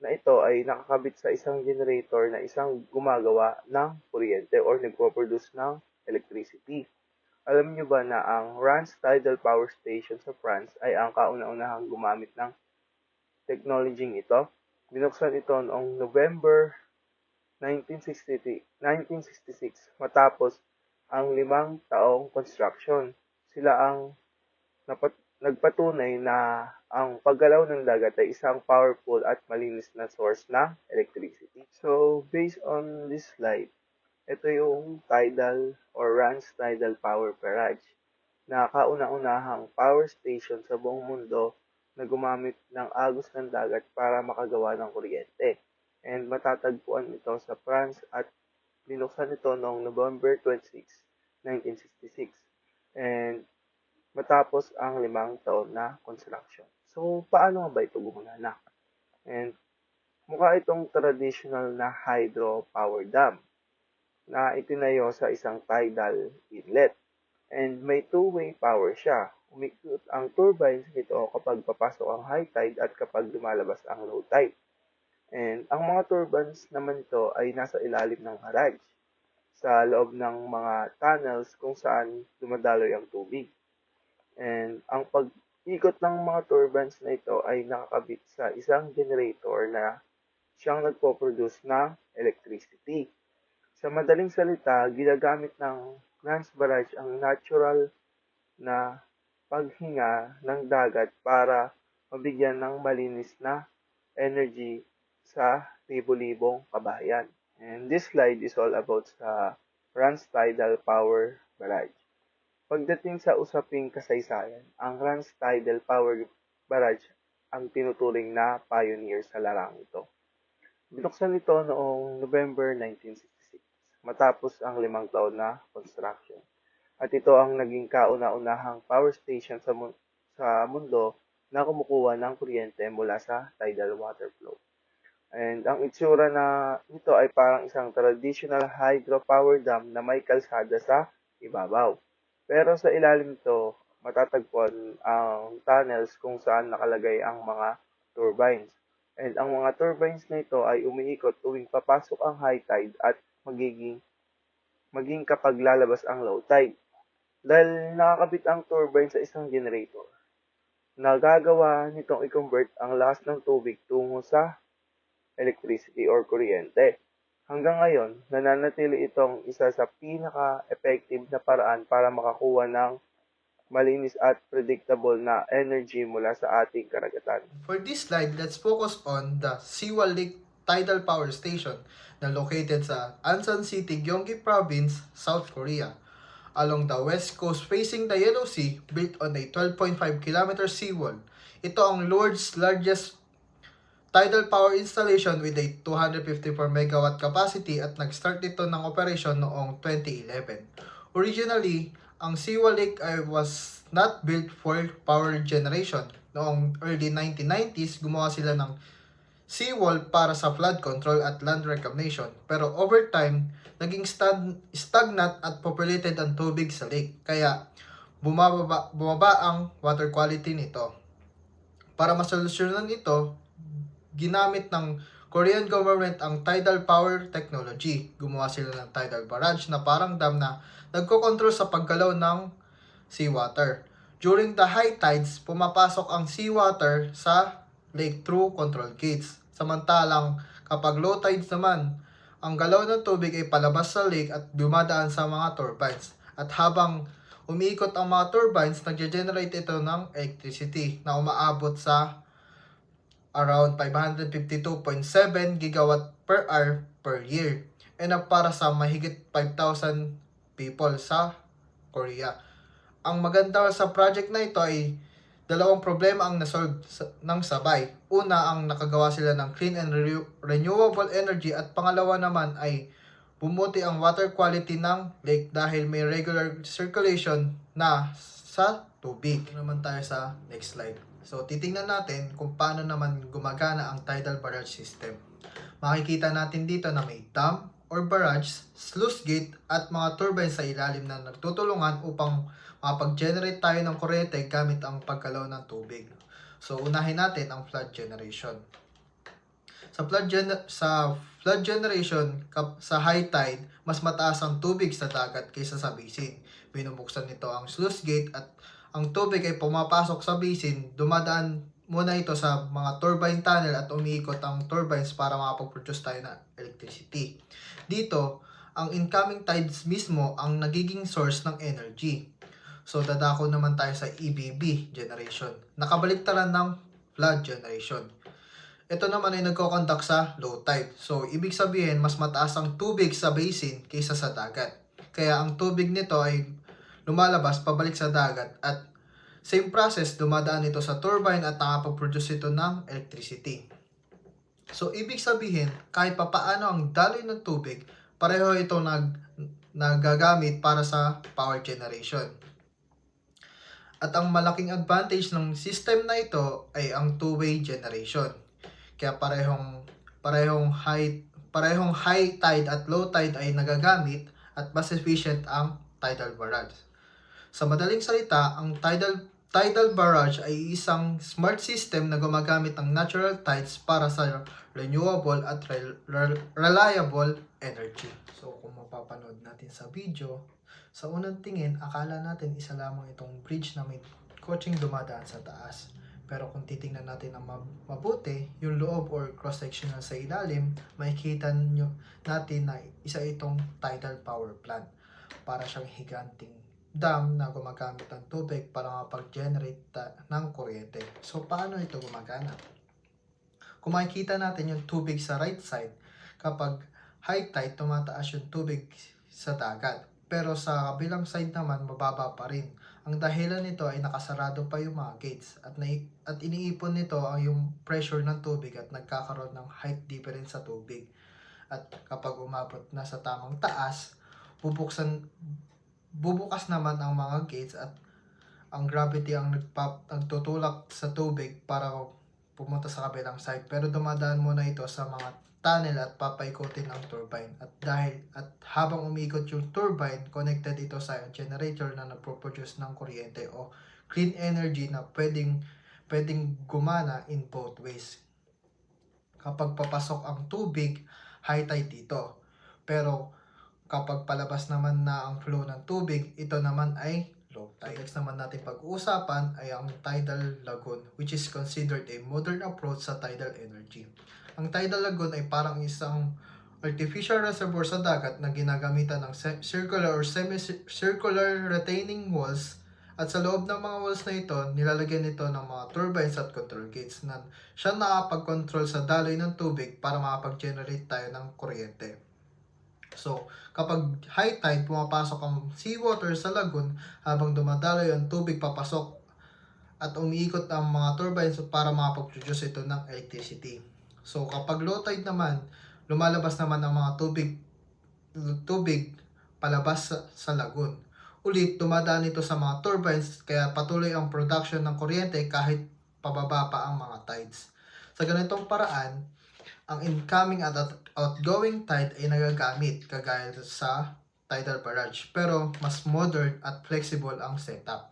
na ito ay nakakabit sa isang generator na isang gumagawa ng kuryente or nagpo-produce ng electricity. Alam niyo ba na ang Reims Tidal Power Station sa France ay ang kauna-unahang gumamit ng technology ito? Binuksan ito noong November 1966 matapos ang 5 taong construction. Sila ang nagpatunay na ang paggalaw ng dagat ay isang powerful at malinis na source ng electricity. So, based on this slide, ito yung tidal or Reims Tidal Power Barrage na kauna-unahang power station sa buong mundo na gumamit ng agos ng dagat para makagawa ng kuryente. And matatagpuan ito sa France at binuksan ito noong November 26, 1966. And matapos ang 5 taon na construction. So, paano nga ba ito gumana? And mukha itong traditional na hydropower dam na itinayo sa isang tidal inlet. And may two-way power siya. Umikot ang turbines nito kapag papasok ang high tide at kapag lumalabas ang low tide. And ang mga turbines naman ito ay nasa ilalim ng barrage sa loob ng mga tunnels kung saan dumadaloy ang tubig. And ang pag-ikot ng mga turbines na ito ay nakakabit sa isang generator na siyang nagpo-produce ng electricity. Sa madaling salita, ginagamit ng Reims Barrage ang natural na paghinga ng dagat para mabigyan ng malinis na energy sa libo-libong kabahayan. And this slide is all about sa Reims Tidal Power Barrage. Pagdating sa usaping kasaysayan, ang Reims Tidal Power Barrage ang tinuturing na pioneer sa larang ito. Binuksan ito noong November 1966, matapos ang 5 taon na construction. At ito ang naging kauna-unahang power station sa mundo na kumukuha ng kuryente mula sa tidal water flow. And ang itsura na nito ay parang isang traditional hydropower dam na may kalsada sa ibabaw. Pero sa ilalim nito, matatagpuan ang tunnels kung saan nakalagay ang mga turbines. And ang mga turbines na ito ay umiikot tuwing papasok ang high tide at maging kapag lalabas ang low tide. Dahil nakakabit ang turbine sa isang generator, nagagawa nitong i-convert ang lakas ng tubig tungo sa electricity or kuryente. Hanggang ngayon, nananatili itong isa sa pinaka-effective na paraan para makakuha ng malinis at predictable na energy mula sa ating karagatan. For this slide, let's focus on the Siwa Lake Tidal Power Station na located sa Ansan City, Gyeonggi Province, South Korea. Along the west coast facing the Yellow Sea, built on a 12.5 km seawall. Ito ang world's largest tidal power installation with a 254 megawatt capacity at nag-start ito ng operation noong 2011. Originally, ang Siwa Lake was not built for power generation. Noong early 1990s, gumawa sila ng seawall para sa flood control at land reclamation. Pero over time, naging stagnant at populated ang tubig sa lake. Kaya bumaba ang water quality nito. Para masolusyonan ito, ginamit ng Korean government ang tidal power technology. Gumawa sila ng tidal barrage na parang dam na nagko-control sa paggalaw ng seawater. During the high tides, pumapasok ang seawater sa lake through control gates. Samantalang kapag low tides naman, ang galaw ng tubig ay palabas sa lake at dumadaan sa mga turbines. At habang umiikot ang mga turbines, nagge-generate ito ng electricity na umaabot sa around 552.7 gigawatt per hour per year. Enough para sa mahigit 5,000 people sa Korea. Ang maganda sa project na ito ay dalawang problema ang nasolve ng sabay. Una, ang nakagawa sila ng clean and renewable energy, at pangalawa naman ay bumuti ang water quality ng lake dahil may regular circulation na sa tubig. Ito naman tayo sa next slide. So, titingnan natin kung paano naman gumagana ang tidal barrage system. Makikita natin dito na may dam or barrage, sluice gate, at mga turbines sa ilalim na nagtutulungan upang makapag-generate tayo ng kuryente gamit ang pagkalaw ng tubig. So, unahin natin ang flood generation. Sa flood generation, sa high tide, mas mataas ang tubig sa dagat kaysa sa basin. Binubuksan nito ang sluice gate at ang tubig ay pumapasok sa basin, dumadaan muna ito sa mga turbine tunnel at umiikot ang turbines para makapag-produce tayo ng electricity. Dito, ang incoming tides mismo ang nagiging source ng energy. So, dadako naman tayo sa EBB generation. Nakabaliktaran ng flood generation. Ito naman ay nagko-conduct sa low tide. So, ibig sabihin, mas mataas ang tubig sa basin kaysa sa dagat. Kaya ang tubig nito ay lumalabas pabalik sa dagat at same process, dumadaan ito sa turbine at nakapag-produce ito ng electricity. So, ibig sabihin, kahit papaano ang daloy ng tubig, pareho ito nagagamit para sa power generation. At ang malaking advantage ng system na ito ay ang two-way generation. Kaya parehong high tide at low tide ay nagagamit at mas efficient ang tidal barrage. Sa madaling salita, ang tidal barrage ay isang smart system na gumagamit ng natural tides para sa renewable at reliable energy. So, kung mapapanood natin sa video, sa unang tingin, akala natin isa lamang itong bridge na may coaching dumadaan sa taas. Pero kung titingnan natin ng mabuti, yung loob or cross-sectional sa ilalim, makikita natin na isa itong tidal power plant. Para siyang higanting dam na gumagamit ng tubig para makapag-generate ng kuryente. So, paano ito gumagana? Kung makikita natin yung tubig sa right side, kapag high tide, tumataas yung tubig sa dagat. Pero sa kabilang side naman, mababa pa rin. Ang dahilan nito ay nakasarado pa yung mga gates at iniipon nito ang yung pressure ng tubig at nagkakaroon ng height difference sa tubig. At kapag umabot na sa tamang taas, bubukas naman ang mga gates at ang gravity ang nagtutulak sa tubig para pumunta sa kabilang side. Pero dumadaan muna ito sa mga tunnel at papaikutin ang turbine. At habang umiikot yung turbine, connected ito sa generator na nagpo-produce ng kuryente o clean energy na pwedeng gumana in both ways. Kapag papasok ang tubig, high tide dito. Pero kapag palabas naman na ang flow ng tubig, ito naman ay low tide. Next naman natin pag-uusapan ay ang tidal lagoon, which is considered a modern approach sa tidal energy. Ang tidal lagoon ay parang isang artificial reservoir sa dagat na ginagamitan ng circular or semi-circular retaining walls, at sa loob ng mga walls na ito, nilalagyan nito ng mga turbines at control gates na siya nakapag-control sa daloy ng tubig para makapag-generate tayo ng kuryente. So, kapag high tide, pumapasok ang seawater sa lagoon habang dumadaloy ang tubig papasok at umiikot ang mga turbines para makapag-produce ito ng electricity. So, kapag low tide naman, lumalabas naman ang mga tubig palabas sa lagoon. Ulit, dumadaan ito sa mga turbines kaya patuloy ang production ng kuryente kahit pababa pa ang mga tides. Sa ganitong paraan, ang incoming at outgoing tide ay nagagamit kagaya sa tidal barrage, pero mas modern at flexible ang setup.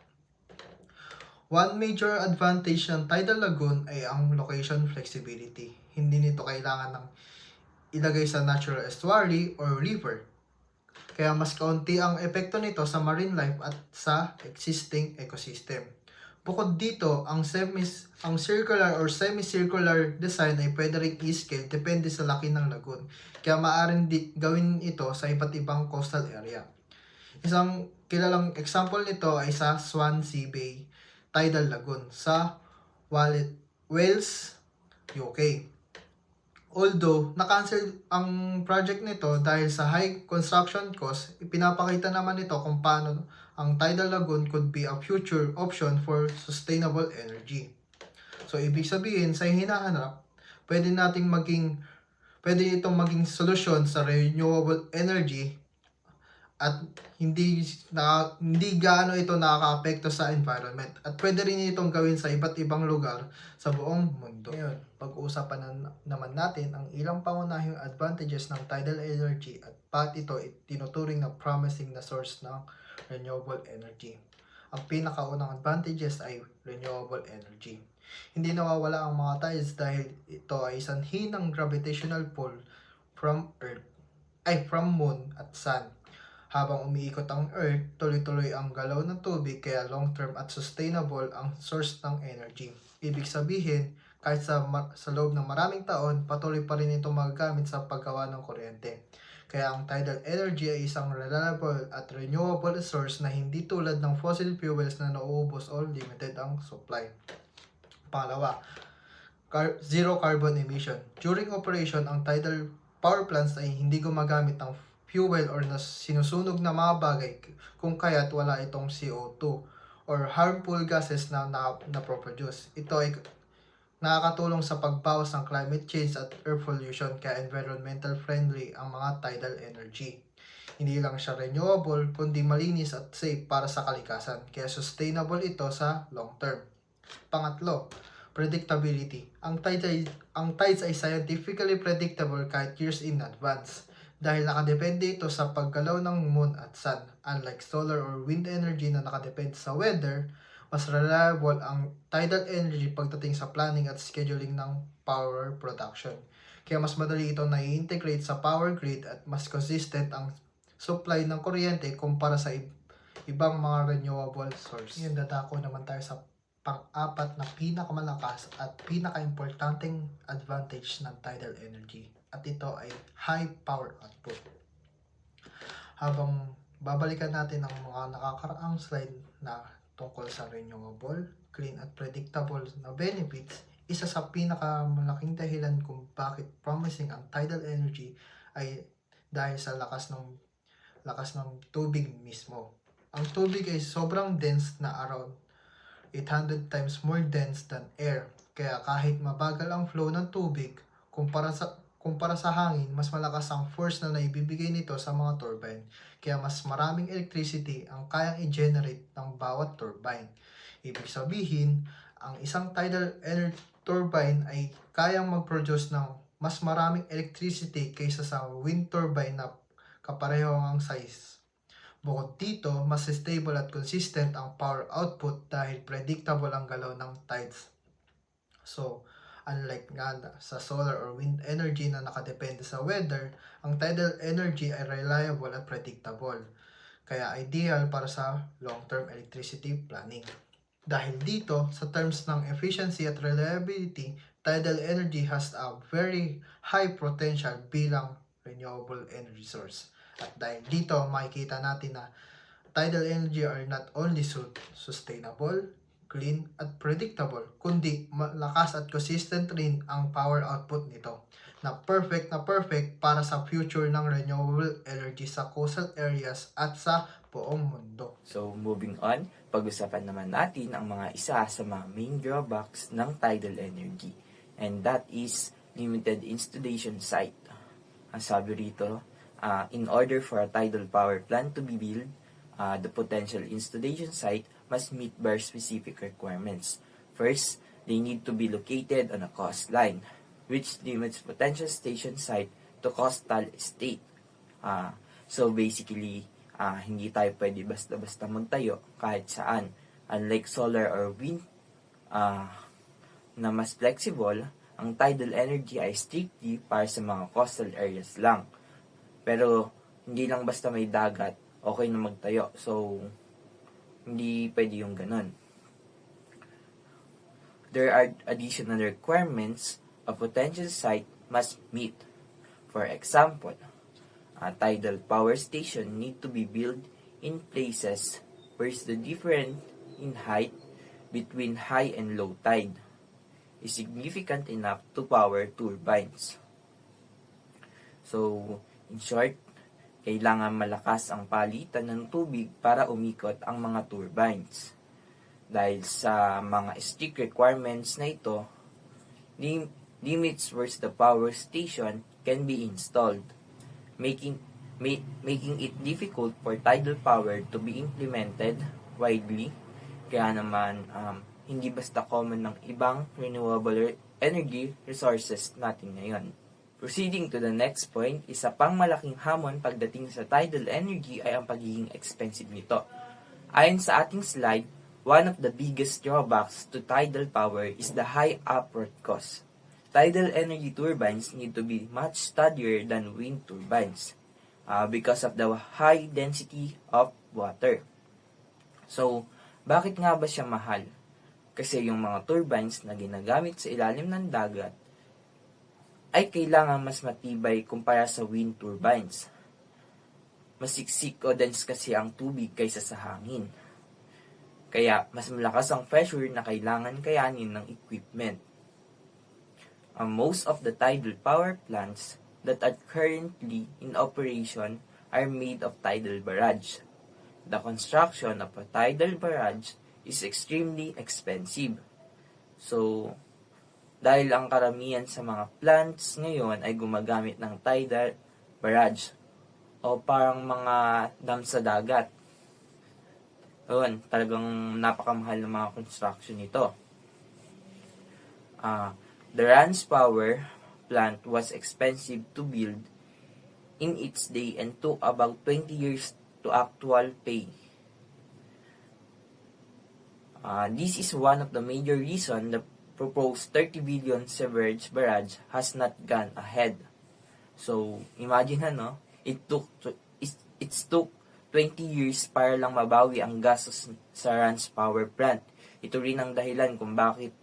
One major advantage ng tidal lagoon ay ang location flexibility. Hindi nito kailangan ng ilagay sa natural estuary or river. kaya mas kaunti ang epekto nito sa marine life at sa existing ecosystem. Bukod dito, ang circular or semi-circular design ay pwede ring i-scale depende sa laki ng lagoon. Kaya maaaring gawin ito sa iba't ibang coastal area. Isang kilalang example nito ay sa Swansea Bay Tidal Lagoon sa Wales, UK. Although, na-cancel ang project nito dahil sa high construction cost, ipinapakita naman nito kung paano ang tidal lagoon could be a future option for sustainable energy. So, ibig sabihin, sa hinahanap, pwede itong maging solusyon sa renewable energy at hindi gaano ito nakakaapekto sa environment. At pwede rin itong gawin sa iba't ibang lugar sa buong mundo. Ngayon, pag-uusapan naman natin ang ilang pangunahing advantages ng tidal energy at bakit ito tinuturing na promising na source ng renewable energy. Ang pinakaunang advantages ay renewable energy. Hindi nawawala ang mga tides dahil ito ay sanhi ng gravitational pull from moon at sun. Habang umiikot ang Earth, tuloy-tuloy ang galaw ng tubig kaya long-term at sustainable ang source ng energy. Ibig sabihin, kahit sa loob ng maraming taon, patuloy pa rin ito magagamit sa paggawa ng kuryente. Kaya ang tidal energy ay isang reliable at renewable source na hindi tulad ng fossil fuels na nauubos o limited ang supply. Pangalawa, zero carbon emission. During operation, ang tidal power plants ay hindi gumagamit ng fuel or sinusunog na mga bagay kung kaya't wala itong CO2 or harmful gases na produce. Ito ay nakakatulong sa pagbawas ng climate change at air pollution kaya environmental friendly ang mga tidal energy. Hindi lang siya renewable kundi malinis at safe para sa kalikasan kaya sustainable ito sa long term. Pangatlo, predictability. Ang tides ay scientifically predictable kahit years in advance. Dahil nakadepende ito sa paggalaw ng moon at sun. Unlike solar or wind energy na nakadepende sa weather, mas reliable ang tidal energy pagdating sa planning at scheduling ng power production. Kaya mas madali ito na i-integrate sa power grid at mas consistent ang supply ng kuryente kumpara sa ibang mga renewable source. Ngayon dadako naman tayo sa pang-apat na pinakamalakas at pinaka-importanting advantage ng tidal energy. At ito ay high power output. Habang babalikan natin ang mga nakakaraang slide na tungkol sa renewable, clean at predictable na benefits, isa sa pinakamalaking dahilan kung bakit promising ang tidal energy ay dahil sa lakas ng tubig mismo. Ang tubig ay sobrang dense na around 800 times more dense than air. Kaya kahit mabagal ang flow ng tubig, kumpara sa hangin, mas malakas ang force na naibibigay nito sa mga turbine. Kaya mas maraming electricity ang kayang i-generate ng bawat turbine. Ibig sabihin, ang isang tidal energy turbine ay kayang mag-produce ng mas maraming electricity kaysa sa wind turbine na kapareho ang size. Bukod dito, mas stable at consistent ang power output dahil predictable ang galaw ng tides. So, unlike nga sa solar or wind energy na nakadepende sa weather, ang tidal energy ay reliable at predictable. Kaya ideal para sa long-term electricity planning. Dahil dito, sa terms ng efficiency at reliability, tidal energy has a very high potential bilang renewable energy source. At dahil dito, makikita natin na tidal energy are not only sustainable, clean at predictable, kundi malakas at consistent rin ang power output nito na perfect para sa future ng renewable energy sa coastal areas at sa buong mundo. So moving on, pag-usapan naman natin ang mga isa sa mga main drawbacks ng tidal energy, and that is limited installation site. Ang sabi rito, in order for a tidal power plant to be built, the potential installation site must meet very specific requirements. First, they need to be located on a coastline, which limits potential station site to coastal estate. So basically, hindi tayo pwede basta-basta magtayo kahit saan. Unlike solar or wind, na mas flexible, ang tidal energy ay strictly para sa mga coastal areas lang. Pero hindi lang basta may dagat, okay na magtayo. So, hindi pwede yung ganun. There are additional requirements a potential site must meet. For example, a tidal power station need to be built in places where the difference in height between high and low tide is significant enough to power turbines. So, in short, kailangan malakas ang palitan ng tubig para umikot ang mga turbines. Dahil sa mga strict requirements na ito, limits where the power station can be installed, making it difficult for tidal power to be implemented widely. Kaya naman, hindi basta common ng ibang renewable energy resources natin ngayon. Proceeding to the next point, isa pang malaking hamon pagdating sa tidal energy ay ang pagiging expensive nito. Ayon sa ating slide, one of the biggest drawbacks to tidal power is the high upfront cost. Tidal energy turbines need to be much sturdier than wind turbines because of the high density of water. So, bakit nga ba siya mahal? Kasi yung mga turbines na ginagamit sa ilalim ng dagat ay kailangan mas matibay kumpara sa wind turbines. Masiksik o dense kasi ang tubig kaysa sa hangin. Kaya mas malakas ang pressure na kailangan kayanin ng equipment. Most of the tidal power plants that are currently in operation are made of tidal barrage. The construction of a tidal barrage is extremely expensive. So, dahil ang karamihan sa mga plants ngayon ay gumagamit ng tidal barrage o parang mga dam sa dagat. Ayun, talagang napakamahal ng mga construction nito. The Rance Power plant was expensive to build in its day and took about 20 years to actual pay. This is one of the major reasons the proposed 30 billion Sewerage Barrage has not gone ahead. So, imagine it took 20 years para lang mabawi ang gastos sa Rance Power Plant. Ito rin ang dahilan kung bakit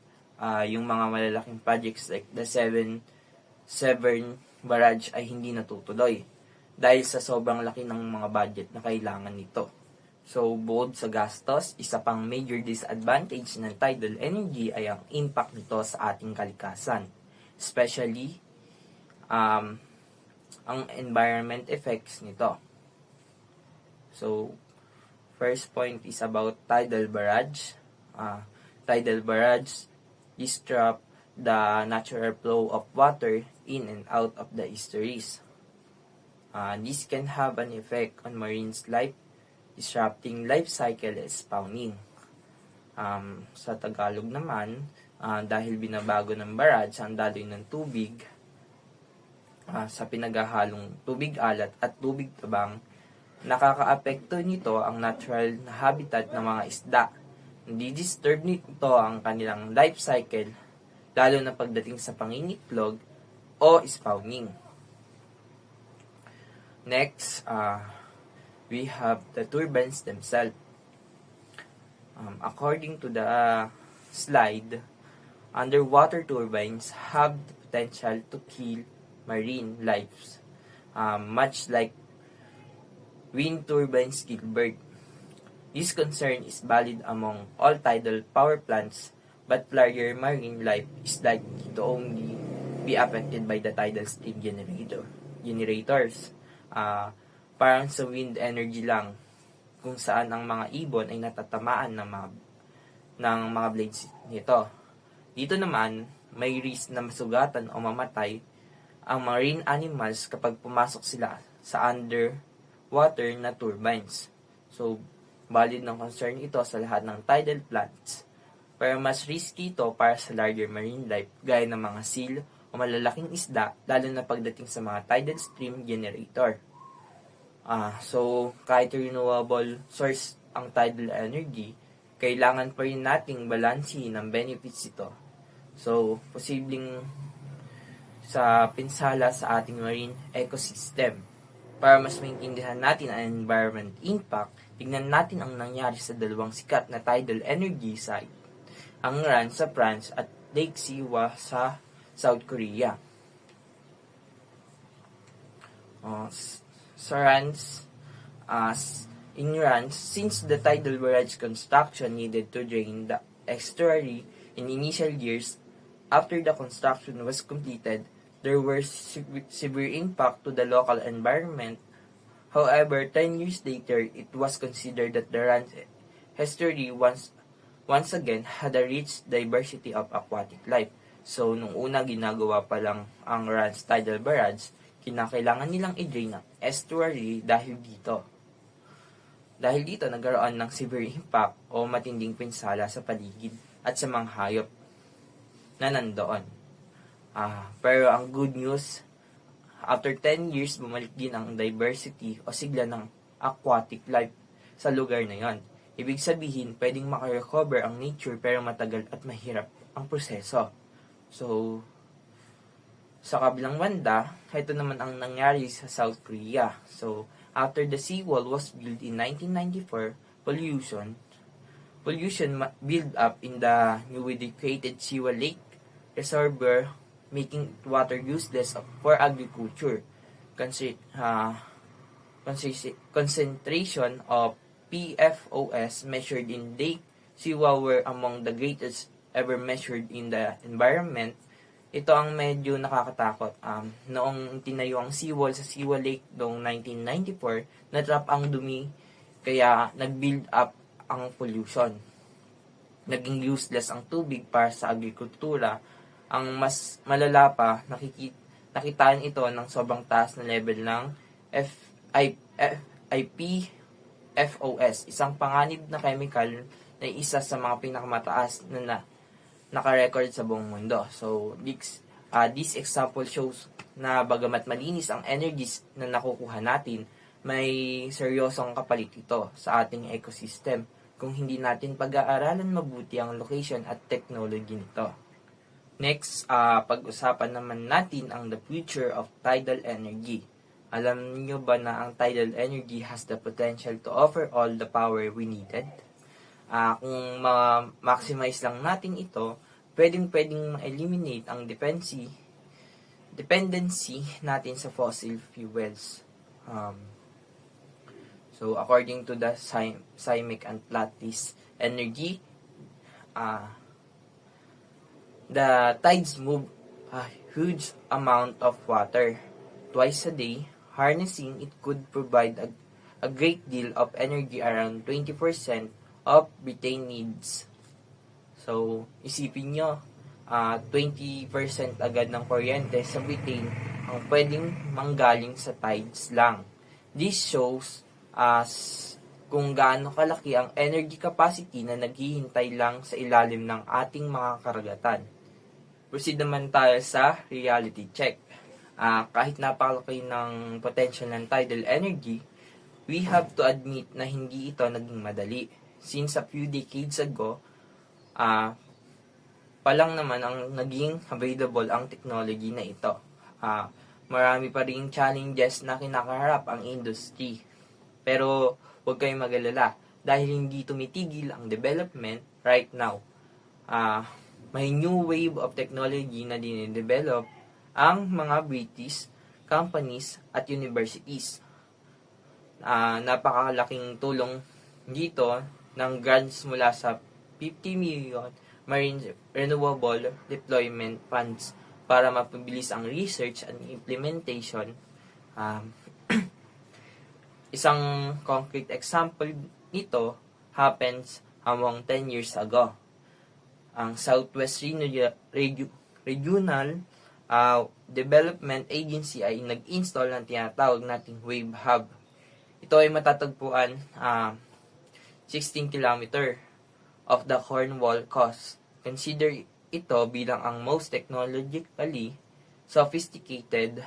yung mga malalaking projects like the Severn Barrage ay hindi natutuloy dahil sa sobrang laki ng mga budget na kailangan nito. So, bukod sa gastos, isa pang major disadvantage ng tidal energy ay ang impact nito sa ating kalikasan. Especially, ang environment effects nito. So, first point is about tidal barrage. Tidal barrage disrupt the natural flow of water in and out of the estuaries. This can have an effect on marine life, disrupting life cycle and spawning. Sa Tagalog naman, dahil binabago ng barrage ang daloy ng tubig sa pinaghahalong tubig alat at tubig tabang, nakakaapekto nito ang natural na habitat ng mga isda. Di-disturb nito ang kanilang life cycle, lalo na pagdating sa pangingitlog o spawning. Next, we have the turbines themselves. According to the slide, underwater turbines have the potential to kill marine lives, much like wind turbines kill birds. This concern is valid among all tidal power plants, but larger marine life is likely to only be affected by the tidal stream generators. Parang sa wind energy lang, kung saan ang mga ibon ay natatamaan ng mga blades nito. Dito naman, may risk na masugatan o mamatay ang marine animals kapag pumasok sila sa underwater na turbines. So, valid ng concern ito sa lahat ng tidal plants. Pero mas risky ito para sa larger marine life gaya ng mga seal o malalaking isda, lalo na pagdating sa mga tidal stream generator. So, kahit renewable source ang tidal energy, kailangan pa rin nating balansin ang benefits ito. So, posibleng sa pinsala sa ating marine ecosystem. Para mas maintindihan natin ang environment impact, tignan natin ang nangyari sa dalawang sikat na tidal energy site, ang Ran sa France at Lake Siwa sa South Korea. Sa Rans, in Rans, since the tidal barrage construction needed to drain the estuary in initial years, after the construction was completed, there were severe impact to the local environment. However, 10 years later, it was considered that the Rans estuary once again had a rich diversity of aquatic life. So, nung una ginagawa pa lang ang Rans Tidal Barrage, kinakailangan nilang i-drain ang estuary dahil dito. Dahil dito, nagkaroon ng severe impact o matinding pinsala sa paligid at sa mga hayop na nandoon. Pero ang good news, after 10 years, bumalik din ang diversity o sigla ng aquatic life sa lugar na yon. Ibig sabihin, pwedeng makarecover ang nature pero matagal at mahirap ang proseso. So, sa kabilang banda, ito naman ang nangyari sa South Korea. So, after the seawall was built in 1994, pollution built up in the newly created Siwa Lake reservoir, making water useless for agriculture. Concentration of PFOS measured in Lake Siwa were among the greatest ever measured in the environment. Ito ang medyo nakakatakot. Noong tinayo ang seawall sa Siwa Lake noong 1994, natrap ang dumi kaya nag-build up ang pollution. Naging useless ang tubig para sa agrikultura. Ang mas malala pa, nakitaan ito ng sobrang taas na level ng PFOS, isang panganib na chemical na isa sa mga pinakamataas na naka-record sa buong mundo. So, this example shows na bagamat malinis ang energies na nakukuha natin, may seryosong kapalit ito sa ating ecosystem kung hindi natin pag-aaralan mabuti ang location at technology nito. Next, pag-usapan naman natin ang the future of tidal energy. Alam niyo ba na ang tidal energy has the potential to offer all the power we needed? Kung ma-maximize lang natin ito, pwedeng ma-eliminate ang dependency natin sa fossil fuels. So, according to the seismic and lattice energy, the tides move a huge amount of water twice a day. Harnessing it could provide a great deal of energy, around 20% of Britain needs. So, isipin nyo, 20% agad ng kuryente sa Britain ang pwedeng manggaling sa tides lang. This shows us kung gaano kalaki ang energy capacity na naghihintay lang sa ilalim ng ating mga karagatan. Proceed naman tayo sa reality check. Kahit napakalaki ng potential ng tidal energy, we have to admit na hindi ito naging madali. Since a few decades ago, palang naman ang naging available ang technology na ito. Marami pa ring challenges na kinakaharap ang industry. Pero huwag kayong mag-alala dahil hindi tumitigil ang development right now. May new wave of technology na dinidevelop ang mga British companies at universities. Napakalaking tulong dito ng grants mula sa 50 million Marine Renewable Deployment Funds para mapabilis ang research and implementation. Isang concrete example nito happens among 10 years ago. Ang Southwest Regional Development Agency ay nag-install ng tinatawag nating Wave Hub. Ito ay matatagpuan 16 km of the Cornwall Coast. Consider ito bilang ang most technologically sophisticated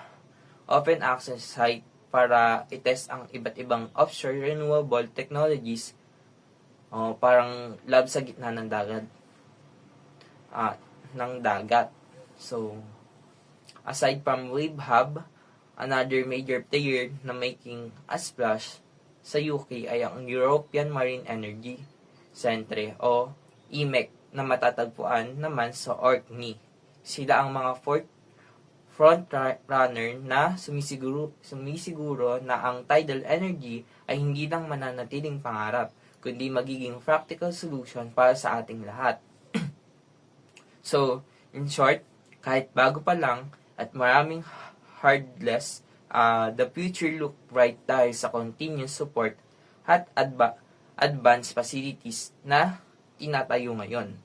open access site para itest ang iba't ibang offshore renewable technologies, parang lab sa gitna ng dagat. So, aside from Wave Hub, Another major player na making a splash sa UK ay ang European Marine Energy Centre o EMEC na matatagpuan naman sa Orkney. Sila ang mga front runner na sumisiguro na ang tidal energy ay hindi lang mananatiling pangarap, kundi magiging practical solution para sa ating lahat. So, in short, kahit bago pa lang at maraming hardless, the future look bright dahil sa continuous support at advanced facilities na tinatayo ngayon.